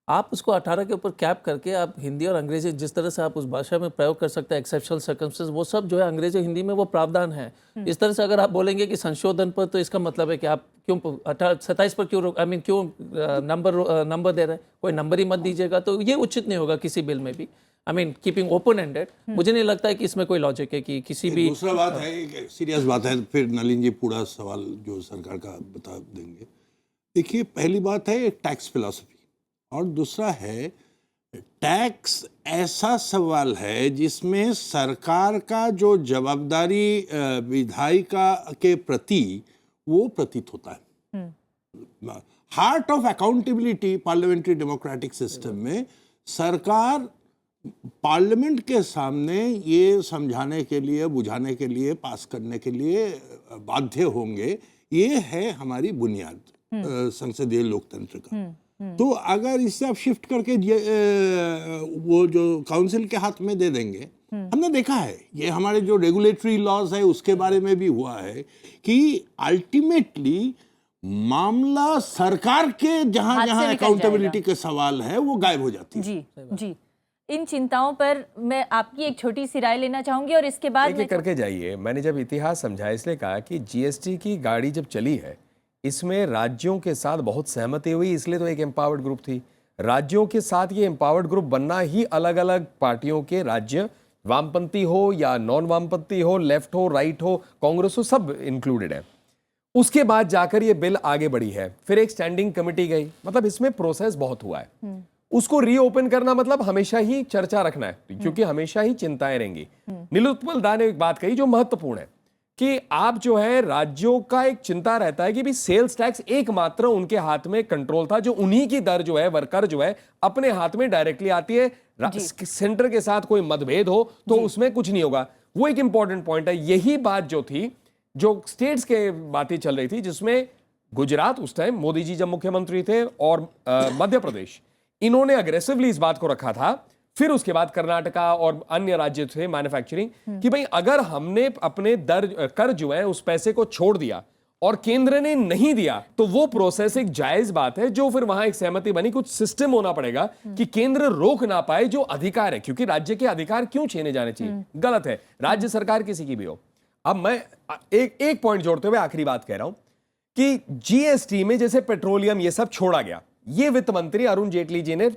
आप उसको 18 के ऊपर कैप करके आप हिंदी और अंग्रेजी जिस तरह से आप उस भाषा में प्रयोग कर सकते हैं, एक्सेप्शनल सर्कमस्टेंसेस, वो सब जो है अंग्रेजी हिंदी में वो प्रावधान है। इस तरह से अगर आप बोलेंगे कि संशोधन पर, तो इसका मतलब है कि आप क्यों 27 पर क्यों क्यों नंबर दे रहे हैं? कोई नंबर ही मत दीजिएगा, तो ये उचित नहीं होगा किसी बिल में भी। कीपिंग ओपन एंडेड, मुझे नहीं लगता है कि इसमें कोई लॉजिक है कि किसी भी। दूसरा बात है, एक सीरियस बात है, फिर नलिन जी पूरा सवाल जो सरकार का बता देंगे। देखिए, पहली बात है टैक्स फिलॉसफी, और दूसरा है टैक्स ऐसा सवाल है जिसमें सरकार का जो जवाबदारी विधायिका के प्रति वो प्रतीत होता है। Heart of accountability parliamentary democratic system में सरकार पार्लियामेंट के सामने ये समझाने के लिए, बुझाने के लिए, पास करने के लिए बाध्य होंगे। ये है हमारी बुनियाद संसदीय लोकतंत्र का। तो अगर इससे आप शिफ्ट करके वो जो काउंसिल के हाथ में दे देंगे, हमने देखा है ये हमारे जो रेगुलेटरी लॉज है उसके बारे में भी हुआ है कि अल्टीमेटली मामला सरकार के जहां हाथ से जहां निकल अकाउंटेबिलिटी जाएगा। के सवाल है वो गायब हो जाती है। जी जी, इन चिंताओं पर मैं आपकी एक छोटी सी राय लेना चाहूंगी और इसके बाद एक एक करके जाइए। मैंने जब इतिहास समझा इसलिए कहा कि जीएसटी की गाड़ी जब चली है इसमें राज्यों के साथ बहुत सहमति हुई, इसलिए तो एक एम्पावर्ड ग्रुप थी। राज्यों के साथ ये एम्पावर्ड ग्रुप बनना ही अलग अलग पार्टियों के, राज्य वामपंथी हो या नॉन वामपंथी हो, लेफ्ट हो, राइट हो, कांग्रेस हो, सब इंक्लूडेड है। उसके बाद जाकर ये बिल आगे बढ़ी है, फिर एक स्टैंडिंग कमेटी गई, मतलब इसमें प्रोसेस बहुत हुआ है। उसको रीओपन करना मतलब हमेशा ही चर्चा रखना है, क्योंकि हमेशा ही चिंताएं रहेंगी। नीलोत्पल दा ने एक बात कही जो महत्वपूर्ण है कि आप जो है राज्यों का एक चिंता रहता है कि भी सेल्स टैक्स एकमात्र उनके हाथ में कंट्रोल था, जो उन्हीं की दर जो है, वर्कर जो है अपने हाथ में डायरेक्टली आती है। सेंटर के साथ कोई मतभेद हो तो उसमें कुछ नहीं होगा। वो एक इंपॉर्टेंट पॉइंट है। यही बात जो थी, जो स्टेट्स के बातें चल रही थी, जिसमें गुजरात उस टाइम मोदी जी जब मुख्यमंत्री थे और मध्य प्रदेश, इन्होंने अग्रेसिवली इस बात को रखा था। फिर उसके बाद कर्नाटका और अन्य राज्य थे मैन्युफैक्चरिंग कि भाई अगर हमने अपने दर कर जो है उस पैसे को छोड़ दिया और केंद्र ने नहीं दिया तो वो प्रोसेस एक जायज बात है, जो फिर वहां एक सहमति बनी। कुछ सिस्टम होना पड़ेगा कि केंद्र रोक ना पाए जो अधिकार है, क्योंकि राज्य के अधिकार क्यों छीने जाने चाहिए, गलत है, राज्य सरकार किसी की भी हो। अब मैं एक पॉइंट जोड़ते हुए आखिरी बात कह रहा हूं कि जीएसटी में जैसे पेट्रोलियम ये सब छोड़ा गया, ये वित्त मंत्री अरुण जेटली जी ने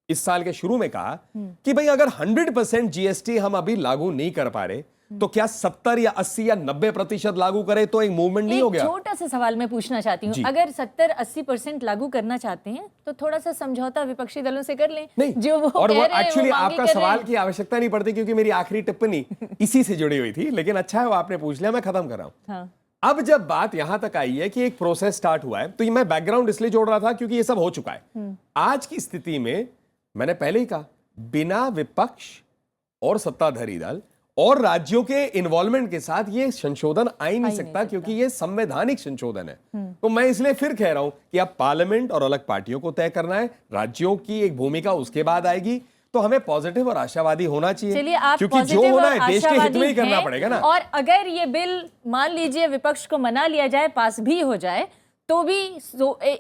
इस साल के शुरू में कहा कि भाई अगर 100% जीएसटी हम अभी लागू नहीं कर पा रहे तो क्या 70 या 80 या 90% लागू करें तो एक मूवमेंट नहीं हो गया? छोटा सा सवाल मैं पूछना चाहती हूँ, अगर 70-80% लागू करना चाहते हैं तो थोड़ा सा समझौता विपक्षी दलों से कर लें। नहीं, जो वो और कह वो रहे हैं, एक्चुअली वो मांगे आपका कर रहे सवाल हैं। की आवश्यकता नहीं पड़ती, क्योंकि मेरी आखिरी टिप्पणी इसी से जुड़ी हुई थी, लेकिन अच्छा है वो आपने पूछ लिया, मैं खत्म कर रहा हूं। हाँ। अब जब बात यहां तक आई है कि एक प्रोसेस स्टार्ट हुआ है, तो ये मैं बैकग्राउंड इसलिए जोड़ रहा था क्योंकि ये सब हो चुका है। आज की स्थिति में मैंने पहले ही कहा, बिना विपक्ष और सत्ताधारी दल और राज्यों के इन्वॉल्वमेंट के साथ ये संशोधन आ ही नहीं सकता, क्योंकि ये संवैधानिक संशोधन है। तो मैं इसलिए फिर कह रहा हूं कि अब पार्लियामेंट और अलग पार्टियों को तय करना है, राज्यों की एक भूमिका उसके बाद आएगी। तो हमें पॉजिटिव और आशावादी होना चाहिए, चलिए, आप क्योंकि जो पॉजिटिव होना और है देश के हित में ही आशावादी करना हैं, पड़ेगा ना। और अगर ये बिल मान लीजिए विपक्ष को मना लिया जाए, पास भी हो जाए, तो भी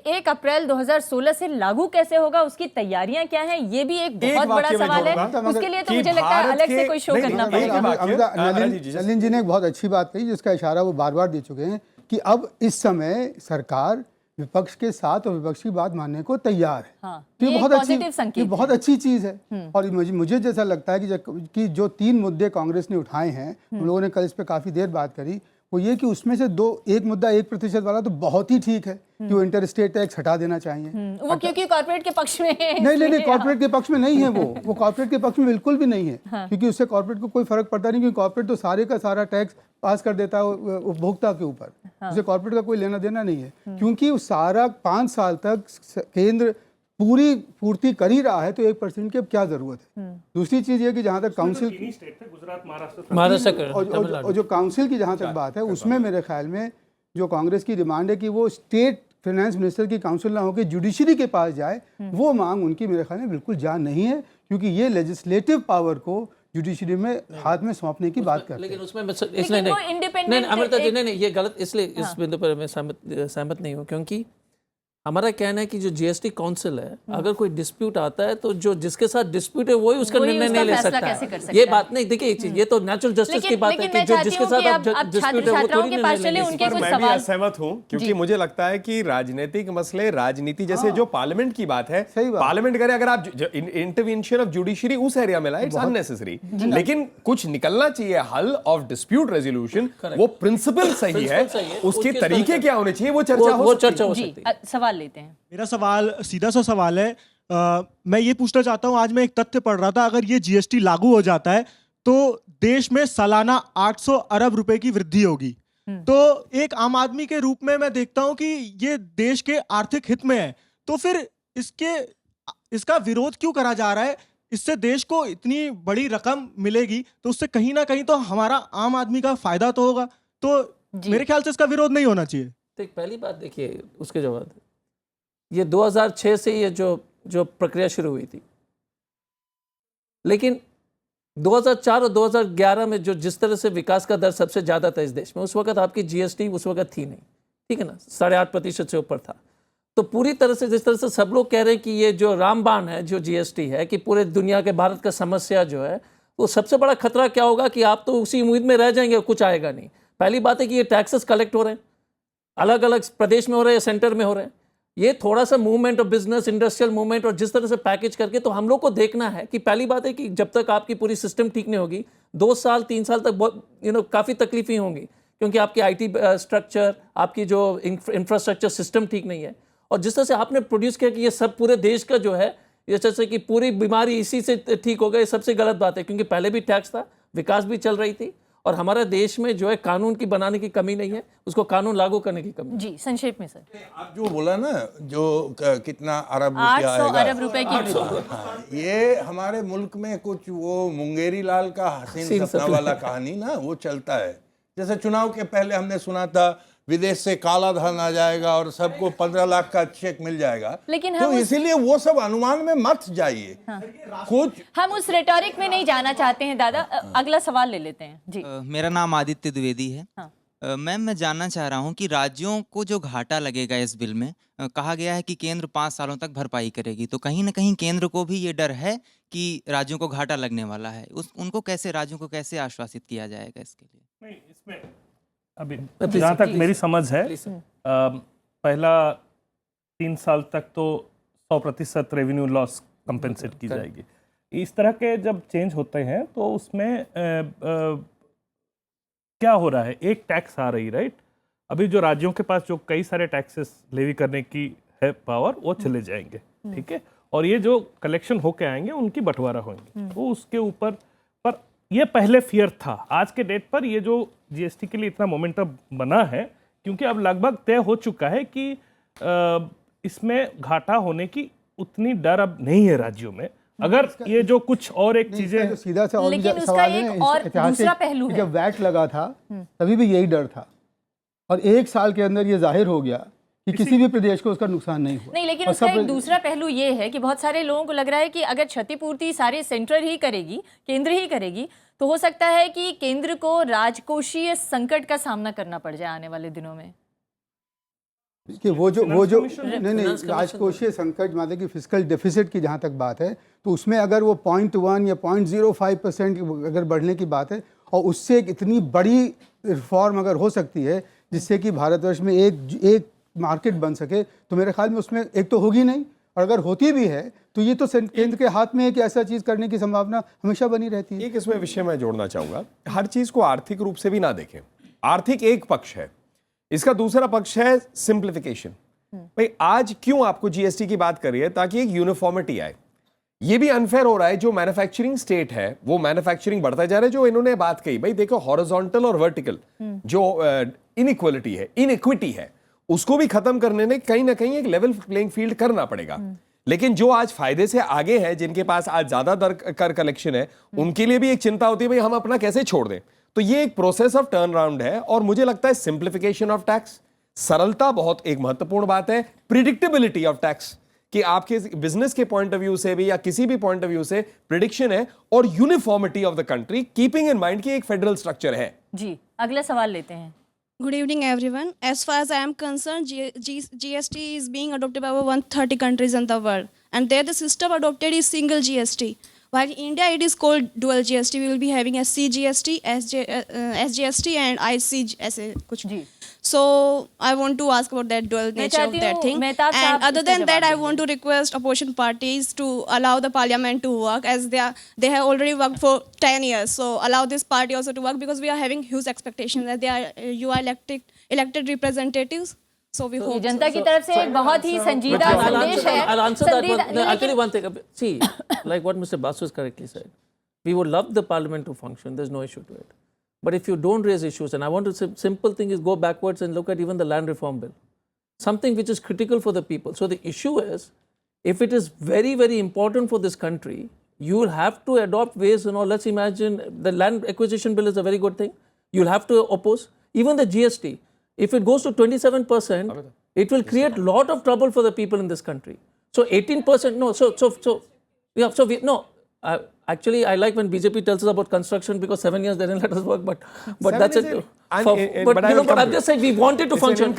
1 अप्रैल 2016 से लागू कैसे होगा, उसकी तैयारियां क्या हैं, ये भी एक बहुत बड़ा वाक्य में सवाल है। जोड़ूंगा उसके लिए तो कि मुझे लगता है भारत अलग से के- कोई शो नहीं, करना नहीं, पड़ेगा। नलिन जी ने एक बहुत अच्छी बात कही जिसका इशारा वो बार बार दे चुके हैं कि अब इस समय सरकार विपक्ष के साथ और विपक्ष की बात मानने को तैयार है। हाँ, तो ये बहुत एक अच्छी, positive संकेत ये बहुत अच्छी चीज है। और मुझे जैसा लगता है कि जो 3 मुद्दे कांग्रेस ने उठाए हैं, हम लोगों ने कल इस पे काफी देर बात करी, वो ये कि उसमें से एक मुद्दा 1% वाला तो बहुत ही ठीक है कि वो इंटर स्टेट टैक्स हटा देना चाहिए। वो क्योंकि कॉर्पोरेट के पक्ष में है, नहीं इसलिए कॉर्पोरेट के पक्ष में नहीं है, वो कॉर्पोरेट के पक्ष में बिल्कुल भी नहीं है। क्योंकि उससे कॉर्पोरेट को कोई फर्क पड़ता नहीं, क्योंकि कॉर्पोरेट तो सारे का सारा टैक्स पास कर देता है उपभोक्ता के ऊपर। उससे कॉर्पोरेट का कोई लेना देना नहीं है, क्योंकि वो सारा 5 साल तक केंद्र पूरी पूर्ति कर ही रहा है, तो 1% की अब क्या जरूरत है। दूसरी चीज ये कि जहां तक काउंसिल गुजरात, महाराष्ट्र और जो काउंसिल की जहां तक बात है, उसमें मेरे ख्याल में जो कांग्रेस की डिमांड है कि वो स्टेट फाइनेंस मिनिस्टर की काउंसिल ना होकर जुडिशरी के पास जाए, वो मांग उनकी मेरे ख्याल में बिल्कुल जान नहीं है, क्योंकि ये लेजिस्लेटिव पावर को जुडिशरी में हाथ में सौंपने की बात करते हैं। लेकिन उसमें लेकिन वो independent नहीं अमृता जी, एक- नहीं ये गलत, इसलिए इस बिंदु पर मैं सहमत नहीं हूँ, क्योंकि हमारा कहना है कि जो जीएसटी काउंसिल है, अगर कोई डिस्प्यूट आता है तो जो जिसके साथ डिस्प्यूट है वही उसका वही निर्णय उसका नहीं ले फैसला सकता कैसे कर है। सकता ये है। बात नहीं, देखिए ये तो नेचुरल जस्टिस की बात है कि मैं जो चाहती जिसके हूँ साथ कि आप आप डिस्प्यूट है वो छात्राओं थोड़ी के पास निर्णय चले, ले उनके सकते कुछ मैं भी सवाल। असहमत हूं, क्योंकि मुझे लगता है कि राजनीतिक मसले, राजनीति जैसे जो पार्लियामेंट की बात है, सही बात। पार्लियामेंट करे, अगर आप इंटरवेंशन ऑफ जुडिशरी उस एरिया में लाए, इट्स अननेसेसरी। लेकिन कुछ निकलना चाहिए हल ऑफ डिस्प्यूट रेजोल्यूशन, वो प्रिंसिपल सही है, सही है, उसके उसके तरीके साथ- क्या होने चाहिए, वो चर्चा वो हो सकती चर्चा है। हो जी, सकती है। सवाल लेते हैं। मेरा सवाल सीधा सा सवाल है। मैं ये पूछना चाहता हूँ, आज मैं एक तथ्य पढ़ रहा था, अगर ये जीएसटी लागू हो जाता है तो देश में सालाना 800 अरब रुपए की वृद्धि होगी। तो एक आम आदमी के रूप में मैं देखता हूं कि ये देश के आर्थिक हित में है, तो फिर इसका विरोध क्यों करा जा रहा है? इससे देश को इतनी बड़ी रकम मिलेगी तो उससे कहीं ना कहीं तो हमारा आम आदमी का फायदा तो होगा, तो मेरे ख्याल से इसका विरोध नहीं होना चाहिए। तो एक पहली बात देखिए, उसके जवाब ये 2006 से ये जो प्रक्रिया शुरू हुई थी, लेकिन 2004 और 2011 में जो जिस तरह से विकास का दर सबसे ज़्यादा था इस देश में, उस वक्त आपकी जीएसटी उस वक्त थी नहीं, ठीक है ना, 8.5% से ऊपर था। तो पूरी तरह से जिस तरह से सब लोग कह रहे हैं कि ये जो रामबाण है, जो जीएसटी है, कि पूरे दुनिया के भारत का समस्या जो है, वो सबसे बड़ा खतरा क्या होगा कि आप तो उसी उम्मीद में रह जाएंगे, कुछ आएगा नहीं। पहली बात है कि ये टैक्सेस कलेक्ट हो रहे हैं, अलग अलग प्रदेश में हो रहे हैं, सेंटर में हो रहे हैं। ये थोड़ा सा movement of business, industrial movement, और जिस तरह से पैकेज करके, तो हम लोग को देखना है कि पहली बात है कि जब तक आपकी पूरी सिस्टम ठीक नहीं होगी, 2 साल 3 साल तक बहुत काफ़ी तकलीफें होंगी, क्योंकि आपकी आईटी स्ट्रक्चर, आपकी जो इंफ्रास्ट्रक्चर सिस्टम ठीक नहीं है। और जिस तरह से आपने प्रोड्यूस किया कि ये सब पूरे देश का जो है, ये जैसे कि पूरी बीमारी इसी से ठीक हो गई, ये सबसे गलत बात है, क्योंकि पहले भी टैक्स था, विकास भी चल रही थी, और हमारा देश में जो है कानून की बनाने की कमी नहीं है, उसको कानून लागू करने की कमी। जी, संक्षेप में सर। आप जो बोला ना, जो कितना अरब रुपया 800 आएगा, अरब रुपए की वृद्धि। हाँ, ये हमारे मुल्क में कुछ वो मुंगेरी लाल का हसीन सपना वाला कहानी ना, वो चलता है। जैसे चुनाव के पहले हमने सुना था विदेश से काला धन आ जाएगा और सबको 15 लाख का चेक मिल जाएगा, लेकिन तो हम इसीलिए वो सब अनुमान में मत जाइए। कुछ हम उस रेटोरिक में नहीं जाना चाहते हैं दादा। अगला सवाल ले लेते हैं जी। मेरा नाम आदित्य द्विवेदी है। हाँ। मैम, मैं जानना चाह रहा हूँ कि राज्यों को जो घाटा लगेगा इस बिल में, कहा गया है कि केंद्र 5 सालों तक भरपाई करेगी, तो कहीं ना कहीं केंद्र को भी ये डर है कि राज्यों को घाटा लगने वाला है। उनको कैसे, राज्यों को कैसे आश्वासित किया जाएगा इसके लिए? नहीं, इसमें अभी जहाँ तक मेरी समझ है, पहला 3 साल तक तो 100% रेवेन्यू लॉस कंपेंसेट की जाएगी। इस तरह के जब चेंज होते हैं तो उसमें क्या हो रहा है, एक टैक्स आ रही, राइट, अभी जो राज्यों के पास जो कई सारे टैक्सेस लेवी करने की है पावर, वो चले जाएंगे, ठीक है, और ये जो कलेक्शन होके आएंगे उनकी बंटवारा होंगे, तो उसके ऊपर पर ये पहले फियर था। आज के डेट पर ये जो जीएसटी के लिए इतना मोमेंटम बना है, क्योंकि अब लगभग तय हो चुका है कि इसमें घाटा होने की उतनी डर अब नहीं है राज्यों में। अगर ये जो कुछ और एक चीजें, तो सीधा सा और लेकिन उसका सवाल है, एक और ऐतिहासिक, दूसरा पहलू है। जब वैट लगा था तभी भी यही डर था, और 1 साल के अंदर ये जाहिर हो गया कि किसी भी प्रदेश को उसका नुकसान नहीं हुआ। नहीं, लेकिन और उसका सब एक दूसरा पहलू ये है कि बहुत सारे लोगों को लग रहा है कि अगर क्षतिपूर्ति सारे सेंट्रल ही करेगी, केंद्र ही करेगी, तो हो सकता है कि केंद्र को राजकोषीय संकट का सामना करना पड़ जाए आने वाले दिनों में। कि वो जो नहीं राजकोषीय संकट, मतलब कि फिस्कल डेफिसिट की जहाँ तक बात है, तो उसमें अगर वो 0.1 या 0.05% अगर बढ़ने की बात है, और उससे एक इतनी बड़ी रिफॉर्म अगर हो सकती है जिससे कि भारतवर्ष में एक मार्केट बन सके, तो मेरे ख्याल में उसमें एक तो होगी नहीं, और अगर होती भी है तो ये तो केंद्र के हाथ में है कि ऐसा चीज़ करने की संभावना हमेशा बनी रहती है। एक इसमें विषय मैं जोड़ना चाहूंगा, हर चीज को आर्थिक रूप से भी ना देखें। आर्थिक एक पक्ष है, इसका दूसरा पक्ष है सिंप्लीफिकेशन। भाई आज क्यों आपको जीएसटी की बात करी है? ताकि एक यूनिफॉर्मिटी आए। ये भी अनफेयर हो रहा है, जो मैन्युफैक्चरिंग स्टेट है वो मैन्युफैक्चरिंग बढ़ता जा रहा है। जो इन्होंने बात कही, भाई देखो हॉरिजॉन्टल और वर्टिकल जो इनइक्वलिटी है, इनइक्विटी है, उसको भी खत्म करने में कहीं ना कहीं एक लेवल प्लेइंग फील्ड करना पड़ेगा। लेकिन जो आज फायदे से आगे हैं, जिनके पास आज ज्यादा दर कर कलेक्शन है, उनके लिए भी एक चिंता होती है भाई हम अपना कैसे छोड़ दें। तो ये एक प्रोसेस ऑफ टर्न अराउंड है, और मुझे लगता है सिंप्लीफिकेशन ऑफ टैक्स, सरलता बहुत एक महत्वपूर्ण बात है, प्रिडिक्टेबिलिटी ऑफ टैक्स, कि आपके बिजनेस के पॉइंट ऑफ व्यू से भी या किसी भी पॉइंट ऑफ व्यू से प्रिडिक्शन है, और uniformity of the country, keeping in mind कि एक फेडरल स्ट्रक्चर है। जी, अगला सवाल लेते हैं। Good evening, everyone. As far as I am concerned, GST is being adopted by over 130 countries in the world, and there the system adopted is single GST. While in India it is called dual GST. We will be having a CGST, SGST, and ICSA. कुछ. So I want to ask about that dual nature of that thing. And other than that, I want to request opposition parties to allow the parliament to work, as they have already worked for 10 years. So allow this party also to work, because we are having huge expectations that you are elected representatives. So we hope जनता की तरफ से एक बहुत ही संजीदा संदेश है। I'll answer that one. I'll tell you one thing. See, like what Mr. Basu has correctly said, we would love the parliament to function. There's no issue to it. But if you don't raise issues, and I want to say, simple thing is go backwards and look at even the land reform bill, something which is critical for the people. So the issue is, if it is very, very important for this country, you will have to adopt ways, let's imagine the land acquisition bill is a very good thing. You'll have to oppose. Even the GST, if it goes to 27%, it will create lot of trouble for the people in this country. So 18%, no, yeah, so we, no, actually I like when BJP tells us about construction because 7 years they didn't let us work, but that's it. But I'm just saying we wanted to function.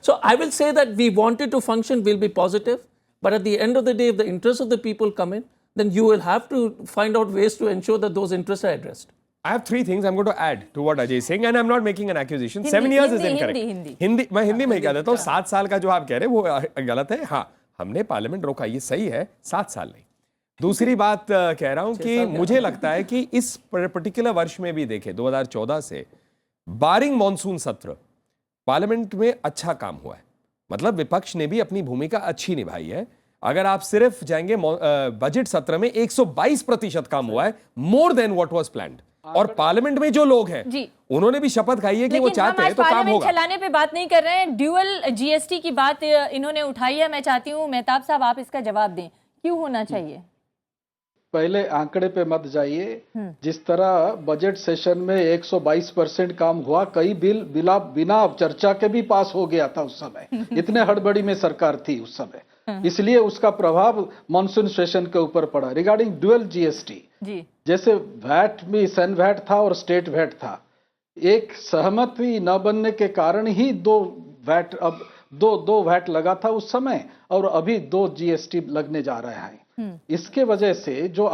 So I will say that we wanted to function, we'll be positive, but at the end of the day, if the interests of the people come in, then you will have to find out ways to ensure that those interests are addressed. I have 3 things I'm going to add to what Ajay is saying, and I'm not making an accusation. 7 years is incorrect. Hindi मैं हिंदी में कह देता हूँ, 7 साल का जो आप कह रहे हैं वो गलत है. हाँ, हमने पार्लियामेंट रोका, ये सही है, 7 साल नहीं. दूसरी बात कह रहा हूं कि मुझे लगता है कि इस पर्टिकुलर वर्ष में भी देखें 2014 से बारिंग मॉनसून सत्र पार्लियामेंट में अच्छा काम हुआ है. मतलब विपक्ष ने भी अपनी भूमिका अच्छी निभाई है. अगर आप सिर्फ जाएंगे बजट सत्र में 122% काम हुआ है, more than what was planned. और पार्लियामेंट में जो लोग हैं उन्होंने भी शपथ खाई है कि वो चाहते हैं तो काम होगा. चलाने पे बात नहीं कर रहे हैं, ड्यूअल जीएसटी की बात इन्होंने उठाई है. मैं चाहती हूँ मेहताब साहब आप इसका जवाब दें, क्यों होना चाहिए? पहले आंकड़े पे मत जाइए. जिस तरह बजट सेशन में 122% काम हुआ, कई बिल बिना चर्चा के भी पास हो गया था उस समय. इतने हड़बड़ी में सरकार थी उस समय, इसलिए उसका प्रभाव मॉनसून सेशन के ऊपर पड़ा. रिगार्डिंग ड्यूअल जीएसटी, जैसे वैट में सन वैट था और स्टेट वैट था, एक सहमति न बनने के कारण ही दो वैट लगा था उस समय, और अभी 2 जीएसटी लगने जा रहे हैं. इसके वजह से जो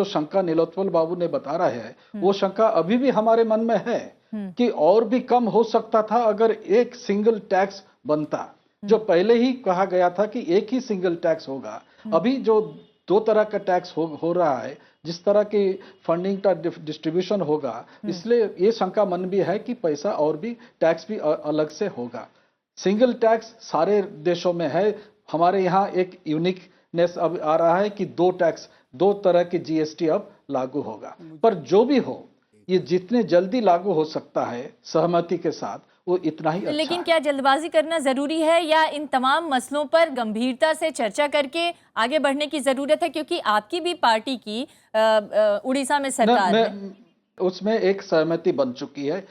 शंका नीलोत्पल बाबू ने बता रहा है, वो शंका अभी भी हमारे मन में है कि और भी कम हो सकता था अगर एक सिंगल टैक्स बनता. जो पहले ही कहा गया था कि एक ही सिंगल टैक्स होगा, अभी जो 2 तरह का टैक्स हो रहा है, जिस तरह की फंडिंग का डिस्ट्रीब्यूशन होगा, इसलिए ये शंका मन भी है कि पैसा और भी टैक्स भी अलग से होगा. सिंगल टैक्स सारे देशों में है, हमारे यहाँ एक यूनिकनेस अब आ रहा है कि 2 तरह की जीएसटी अब लागू होगा. पर जो भी हो, ये जितने जल्दी लागू हो सकता है सहमति के साथ, वो इतना ही अच्छा. लेकिन क्या जल्दबाजी करना जरूरी है, या इन तमाम मसलों पर गंभीरता से चर्चा करके आगे बढ़ने की जरूरत है? क्योंकि आपकी भी पार्टी की उड़ीसा में सरकार है, उसमें एक सहमति बन चुकी है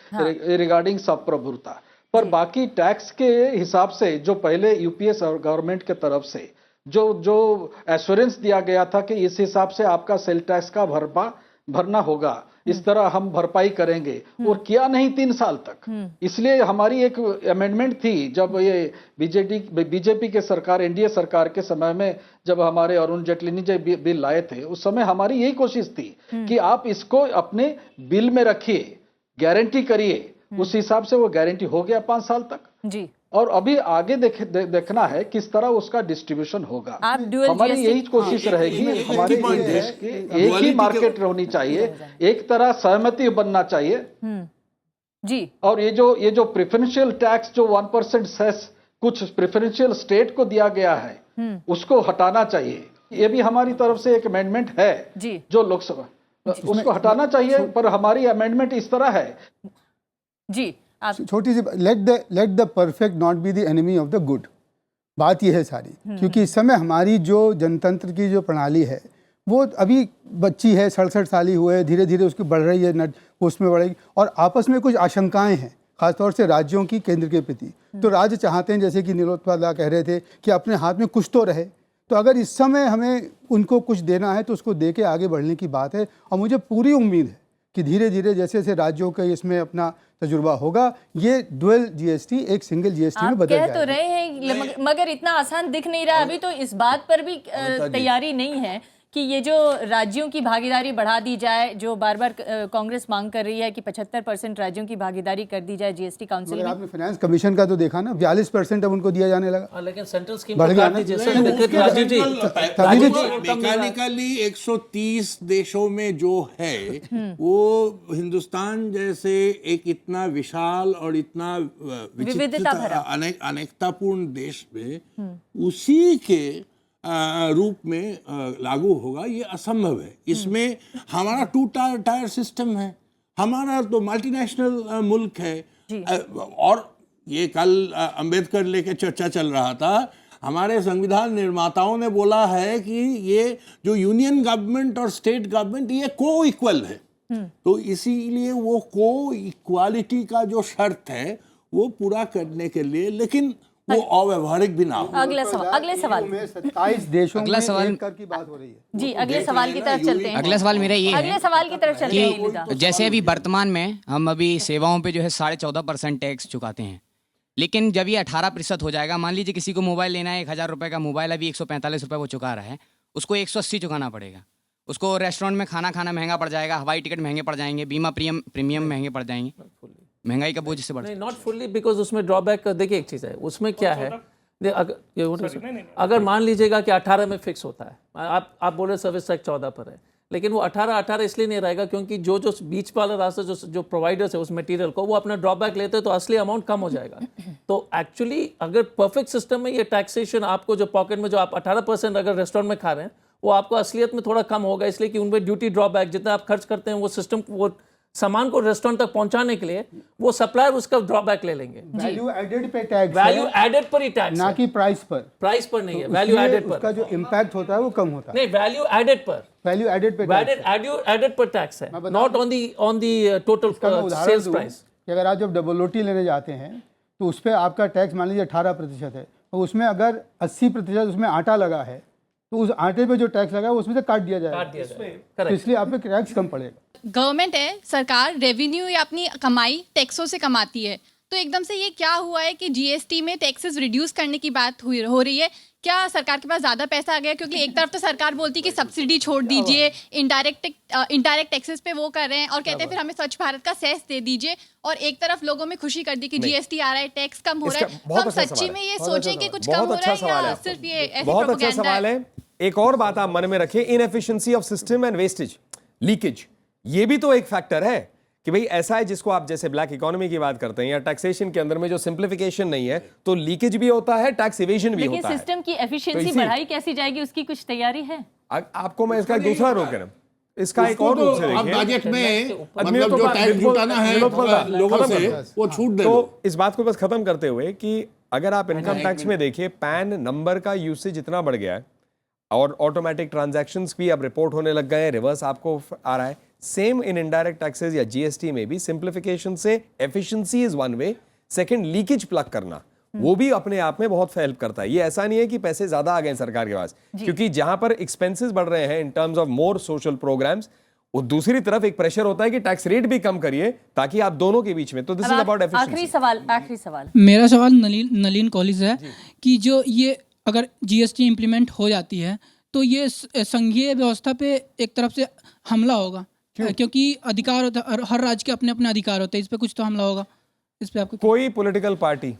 रिगार्डिंग संप्रभुता. पर बाकी टैक्स के हिसाब से जो पहले यूपीए गवर्नमेंट के तरफ से जो एश्योरेंस दिया गया था कि इस हिसाब से आपका सेल टैक्स का भरना होगा, इस तरह हम भरपाई करेंगे, और किया नहीं 3 साल तक. इसलिए हमारी एक अमेंडमेंट थी जब ये बीजेपी के सरकार, एनडीए सरकार के समय में, जब हमारे अरुण जेटली ने जो बिल लाए थे, उस समय हमारी यही कोशिश थी कि आप इसको अपने बिल में रखिए, गारंटी करिए. उस हिसाब से वो गारंटी हो गया 5 साल तक जी. और अभी आगे देखना है किस तरह उसका डिस्ट्रीब्यूशन होगा. हमारी यही कोशिश रहेगी, हमारे देश की एक ही मार्केट होनी चाहिए, एक तरह सहमति बनना चाहिए जी. और ये जो प्रेफरेंशियल टैक्स जो 1% सेस कुछ प्रेफरेंशियल स्टेट को दिया गया है, उसको हटाना चाहिए. ये भी हमारी तरफ से एक अमेंडमेंट है जी, जो लोकसभा उसको हटाना चाहिए. पर हमारी अमेंडमेंट इस तरह है जी. छोटी सी, let the perfect not be the enemy of the good. बात यह है सारी, क्योंकि इस समय हमारी जो जनतंत्र की जो प्रणाली है वो अभी बच्ची है, 67 साल ही हुए, धीरे धीरे उसकी बढ़ रही है, उसमें बढ़ेगी. और आपस में कुछ आशंकाएं हैं, खासतौर से राज्यों की केंद्र के प्रति. तो राज्य चाहते हैं, जैसे कि नीलोत्पल कह रहे थे, कि अपने हाथ में कुछ तो रहे. तो अगर इस समय हमें उनको कुछ देना है तो उसको दे के आगे बढ़ने की बात है. और मुझे पूरी उम्मीद है कि धीरे धीरे जैसे जैसे राज्यों का इसमें अपना तजुर्बा होगा, ये डुअल जीएसटी एक सिंगल जीएसटी में बदल जाएगा. कह तो रहे हैं, मगर इतना आसान दिख नहीं रहा अभी. तो इस बात पर भी तैयारी नहीं है कि ये जो राज्यों की भागीदारी बढ़ा दी जाए, जो बार बार कांग्रेस मांग कर रही है कि 75% राज्यों की भागीदारी कर दी जाए जीएसटी काउंसिल में. आपने फाइनेंस कमीशन का तो देखा ना, 42% अब उनको दिया जाने लगा. लेकिन सेंट्रल स्कीम मैकेनिकली 130 देशों में जो है वो हिंदुस्तान जैसे एक इतना विशाल और इतना विविधता अनेकतापूर्ण देश में उसी के रूप में लागू होगा, ये असंभव है. इसमें हमारा 2 टायर सिस्टम है, हमारा तो मल्टीनेशनल मुल्क है. और ये कल अंबेडकर लेके चर्चा चल रहा था, हमारे संविधान निर्माताओं ने बोला है कि ये जो यूनियन गवर्नमेंट और स्टेट गवर्नमेंट ये को इक्वल है. तो इसीलिए वो को इक्वालिटी का जो शर्त है वो पूरा करने के लिए, लेकिन वो अव्यवहारिक भी ना हो। अगले सवाल 27 देशों अगला में सवाल- एक कर की बात हो रही है। जी, अगले सवाल की तरफ चलते हैं। अगला सवाल मेरा ये है अगले सवाल की तरफ चलते हैं लीला। कि जैसे अभी वर्तमान में हम अभी सेवाओं पे जो है 14.5% टैक्स चुकाते हैं, लेकिन जब ये 18% हो जाएगा, मान लीजिए किसी को मोबाइल लेना है, 1,000 रुपये का मोबाइल अभी 145 रुपये वो चुका रहा है, उसको 180 चुकाना पड़ेगा। उसको रेस्टोरेंट में खाना महंगा पड़ जाएगा, हवाई टिकट महंगे पड़ जाएंगे, बीमा प्रीमियम महंगे पड़ जाएंगे, महंगाई का बोझ इससे बढ़ नहीं, नॉट फुल्ली, बिकॉज उसमें ड्रॉबैक देखिए एक चीज़ है, उसमें क्या है, अगर मान लीजिएगा कि 18 में फिक्स होता है, आप बोल रहे सर्विस टैक्स 14 पर है, लेकिन वो 18 इसलिए नहीं रहेगा क्योंकि जो बीच वाला रास्ता जो प्रोवाइडर्स है उस मटेरियल को, वो अपना ड्रॉबैक लेते हैं तो असली अमाउंट कम हो जाएगा। तो एक्चुअली अगर परफेक्ट सिस्टम में ये टैक्सेशन आपको जो पॉकेट में जो आप 18% अगर रेस्टोरेंट में खा रहे हैं, वो आपको असलियत में थोड़ा कम होगा, इसलिए कि उनमें ड्यूटी ड्रॉबैक जितना आप खर्च करते हैं वो सिस्टम वो सामान को रेस्टोरेंट तक पहुंचाने के लिए वो सप्लायर उसका ड्रॉबैक ले लेंगे। वैल्यू एडेड पे टैक्स, वैल्यू एडेड पर ही टैक्स, ना कि प्राइस पर नहीं है, वैल्यू एडेड पर उसका जो इम्पैक्ट होता है वो कम होता है। नहीं, वैल्यू एडेड पर, वैल्यू एडेड पे एडेड पर टैक्स है, not on the total sales price. अगर आप जब डबल रोटी लेने जाते हैं तो उस पर आपका टैक्स मान लीजिए 18% है, और उसमें अगर 80% उसमें आटा लगा है तो उस आटे पे जो टैक्स लगा है उसमें से काट दिया जाएगा, तो इसलिए आप पे टैक्स कम पड़ेगा। गवर्नमेंट है, सरकार रेवेन्यू या अपनी कमाई टैक्सों से कमाती है, तो एकदम से ये क्या हुआ है कि जीएसटी में टैक्सेस रिड्यूस करने की बात हो रही है? क्या सरकार के पास ज़्यादा पैसा आ गया? क्योंकि एक तरफ तो सरकार बोलती है कि सब्सिडी छोड़ दीजिए, इनडायरेक्ट टैक्सेस पे वो कर रहे हैं, और कहते हैं फिर हमें स्वच्छ भारत का सेस दे दीजिए, और एक तरफ लोगों में खुशी कर दी कि जीएसटी आ रहा है, टैक्स कम हो रहा है। तो हम सच्ची में ये सोचें कि कुछ कम हो रहा है या सिर्फ ये ऐसे बहुत अच्छा प्रोपेगेंडा सवाल है। एक और बात आप मन में रखें, inefficiency of system and wastage, leakage, ये भी तो एक फैक्टर है कि भाई ऐसा है जिसको आप जैसे ब्लैक इकोनॉमी की बात करते हैं या टैक्सेशन के अंदर में जो सिंप्लीफिकेशन नहीं है, तो लीकेज भी होता है, टैक्स इवेजन भी होता है। लेकिन सिस्टम की एफिशिएंसी तो बढ़ाई कैसी जाएगी, उसकी कुछ तैयारी है? आपको मैं इसका दूसरा रोक रहा हूं, इसका एक और रूप से अब देखिए, बजट में मतलब जो टैक्स जुटाना है लोगों से वो छूट दे। तो इस बात को बस खत्म करते हुए कि अगर आप इनकम टैक्स में देखिए, पैन नंबर का यूसेज इतना बढ़ गया है और ऑटोमेटिक ट्रांजैक्शंस भी अब रिपोर्ट होने लग गए हैं, रिवर्स आपको आ रहा है। सेम इन इनडायरेक्ट टैक्सेस या जीएसटी में भी सिंप्लीफिकेशन से efficiency is one way, second leakage plug करना वो भी अपने आप में बहुत हेल्प करता है। ये ऐसा नहीं है कि पैसे ज्यादा आ गए सरकार के पास, क्योंकि जहां पर एक्सपेंसेस बढ़ रहे हैं in terms of more social programmes, और दूसरी तरफ एक प्रेशर होता है कि टैक्स रेट भी कम करिए ताकि आप दोनों के बीच में, तो दिस इज अबाउट एफिशिएंसी। आखिरी सवाल मेरा सवाल नलीन कॉलेज है कि जो ये अगर जीएसटी इंप्लीमेंट हो जाती है तो ये संघीय व्यवस्था पे एक तरफ से हमला होगा, क्योंकि अधिकार होता है, हर राज्य के अपने अपने अधिकार होते हैं, इस पे कुछ तो हमला होगा। इस पे आपको कोई पॉलिटिकल पार्टी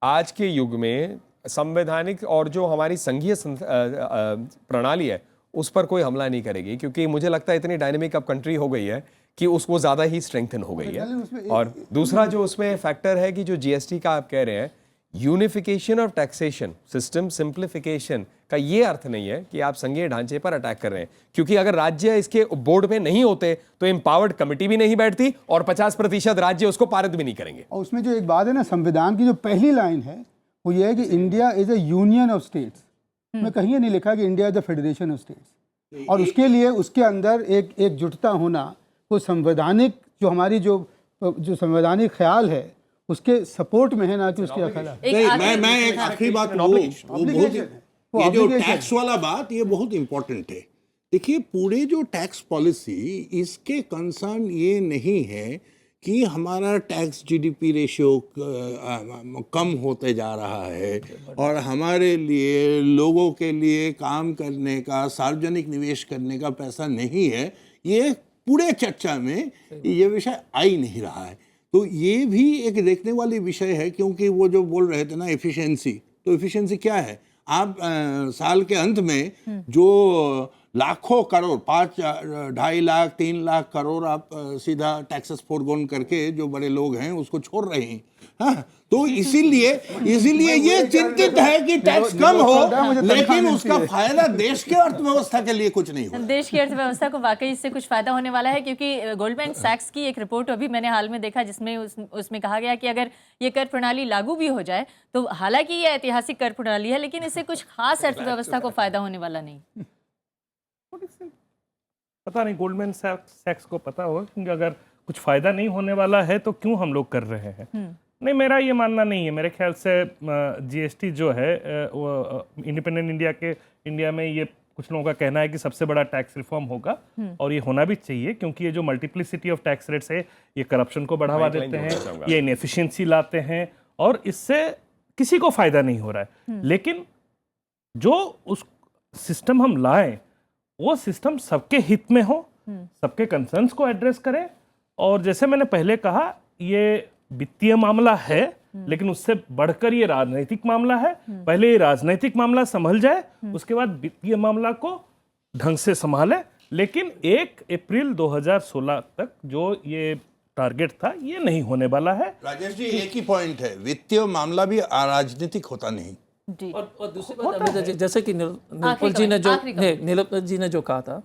आज के युग में संवैधानिक और जो हमारी संघीय प्रणाली है उस पर कोई हमला नहीं करेगी, क्योंकि मुझे लगता है इतनी डायनेमिक अब कंट्री हो गई है कि उसको ज़्यादा ही स्ट्रेंथन हो गई है। और दूसरा जो उसमें फैक्टर है कि जो जीएसटी का आप कह रहे हैं, unification of taxation system simplification का ये अर्थ नहीं है कि आप संघीय ढांचे पर अटैक कर रहे हैं, क्योंकि अगर राज्य इसके बोर्ड पे नहीं होते तो एम्पावर्ड कमिटी भी नहीं बैठती और 50% राज्य उसको पारित भी नहीं करेंगे। और उसमें जो एक बात है ना, संविधान की जो पहली लाइन है वो ये है कि India is a union of states. में कहीं नहीं लिखा कि India is a federation of states, और उसके लिए उसके अंदर एक एकजुटता होना, वो संवैधानिक जो हमारी जो संवैधानिक ख्याल है उसके सपोर्ट में है, ना कि उसके खिलाफ। मैं एक आखिरी बात ये जो टैक्स वाला बात ये बहुत इंपॉर्टेंट है। देखिए पूरे जो टैक्स पॉलिसी इसके कंसर्न ये नहीं है कि हमारा टैक्स जीडीपी रेशियो कम होते जा रहा है और हमारे लिए लोगों के लिए काम करने का, सार्वजनिक निवेश करने का पैसा नहीं है। ये पूरे चर्चा में ये विषय आ ही नहीं रहा है। तो ये भी एक देखने वाली विषय है, क्योंकि वो जो बोल रहे थे ना एफिशिएंसी, तो एफिशिएंसी क्या है? आप साल के अंत में जो लाखों करोड़ 5, 2.5 लाख 3 लाख करोड़ आप सीधा टैक्सेस फोरगोन करके जो बड़े लोग हैं उसको छोड़ रहे हैं। हाँ, तो इसीलिए ये चिंतित है कि टैक्स कम हो, लेकिन उसका फायदा देश के अर्थव्यवस्था के लिए कुछ नहीं हो। देश की अर्थव्यवस्था को वाकई इससे कुछ फायदा होने वाला है, क्योंकि गोल्डमैन सैक्स की एक रिपोर्ट अभी मैंने हाल में देखा जिसमें उसमें कहा गया कि अगर ये कर प्रणाली लागू भी हो जाए तो हालांकि ये ऐतिहासिक कर प्रणाली है, लेकिन इससे कुछ खास अर्थव्यवस्था को फायदा होने वाला नहीं। पता नहीं गोल्डमैन सैक्स को पता होगा, क्योंकि अगर कुछ फायदा नहीं होने वाला है तो क्यों हम लोग कर रहे हैं। नहीं, मेरा ये मानना नहीं है। मेरे ख्याल से जीएसटी जो है वो इंडिपेंडेंट इंडिया में ये कुछ लोगों का कहना है कि सबसे बड़ा टैक्स रिफॉर्म होगा, और ये होना भी चाहिए, क्योंकि ये जो मल्टीप्लिसिटी ऑफ टैक्स रेट्स है ये करप्शन को बढ़ावा देते हैं, ये इनएफिशिएंसी लाते हैं, और इससे किसी को फायदा नहीं हो रहा है। लेकिन जो उस सिस्टम हम लाएं वो सिस्टम सबके हित में हो, सबके कंसर्न्स को एड्रेस करे, और जैसे मैंने पहले कहा ये वित्तीय मामला है लेकिन उससे बढ़कर ये राजनीतिक मामला है। पहले ये राजनीतिक मामला संभल जाए, उसके बाद वित्तीय मामला को ढंग से संभाले। लेकिन 1 अप्रैल 2016 तक जो ये टारगेट था ये नहीं होने वाला है। राजेश जी, एक ही पॉइंट है, वित्तीय मामला भी अराजनीतिक होता नहीं जी। और दूसरी बात जैसे कि नीलोत्पल जी ने जो कहा था,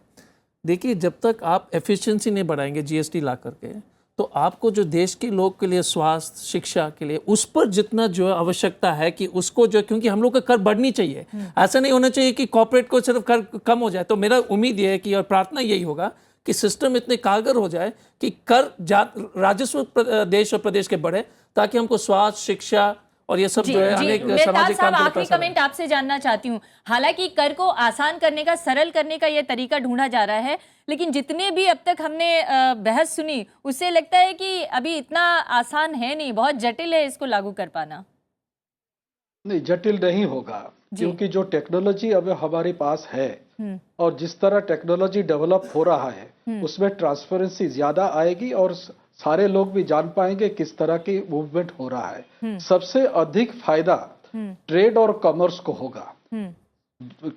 देखिए जब तक आप एफिशिएंसी नहीं बढ़ाएंगे जीएसटी ला करके, तो आपको जो देश के लोग के लिए स्वास्थ्य शिक्षा के लिए उस पर जितना जो आवश्यकता है कि उसको जो, क्योंकि हम लोग का कर बढ़नी चाहिए, ऐसा नहीं होना चाहिए कि कॉर्पोरेट को सिर्फ कर कम हो जाए। तो मेरा उम्मीद ये है कि और प्रार्थना यही होगा कि सिस्टम इतने कारगर हो जाए कि कर राजस्व देश और प्रदेश के बढ़े, ताकि हमको स्वास्थ्य शिक्षा और ये सब जो है अनेक सामाजिक काम के आखिरी कमेंट आपसे जानना चाहती हूँ। हालांकि कर को आसान करने का, सरल करने का ये तरीका ढूंढा जा रहा है, लेकिन जितने भी अब तक हमने बहस सुनी उससे लगता है कि अभी इतना आसान है नहीं, बहुत जटिल है इसको लागू कर पाना। नहीं, जटिल नहीं होगा, क्योंकि जो टेक्नोलॉजी अब हमारे पास है और जिस तरह टेक्नोलॉजी डेवलप हो रहा है उसमें ट्रांसपेरेंसी ज्यादा आएगी और सारे लोग भी जान पाएंगे किस तरह की मूवमेंट हो रहा है। सबसे अधिक फायदा ट्रेड और कॉमर्स को होगा।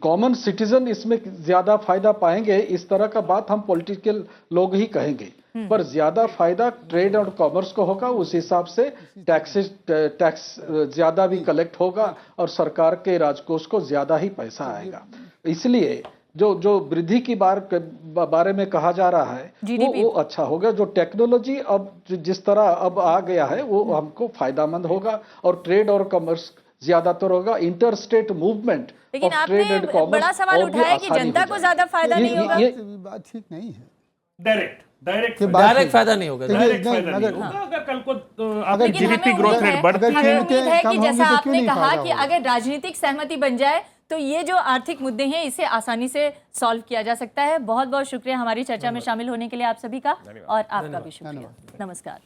कॉमन सिटीजन इसमें ज्यादा फायदा पाएंगे, इस तरह का बात हम पॉलिटिकल लोग ही कहेंगे, पर ज्यादा फायदा ट्रेड और कॉमर्स को होगा। उस हिसाब से टैक्स ज्यादा भी कलेक्ट होगा और सरकार के राजकोष को ज्यादा ही पैसा आएगा। इसलिए जो वृद्धि की बारे में कहा जा रहा है वो अच्छा होगा। जो टेक्नोलॉजी अब जिस तरह अब आ गया है वो हमको फायदामंद होगा और ट्रेड और कॉमर्स ज्यादातर होगा। इंटर स्टेट मूवमेंट, लेकिन आपने बड़ा सवाल उठाया कि जनता को ज्यादा फायदा नहीं होगा। ये बात ठीक नहीं है। डायरेक्ट फायदा नहीं होगा। अगर कल को आपकी जीडीपी ग्रोथ रेट बढ़ती है, उम्मीद है कि जैसा आपने कहा कि अगर राजनीतिक सहमति बन जाए तो ये जो आर्थिक मुद्दे हैं इसे आसानी से सॉल्व किया जा सकता है। बहुत बहुत शुक्रिया हमारी चर्चा में शामिल होने के लिए आप सभी का, और आपका भी शुक्रिया। नमस्कार।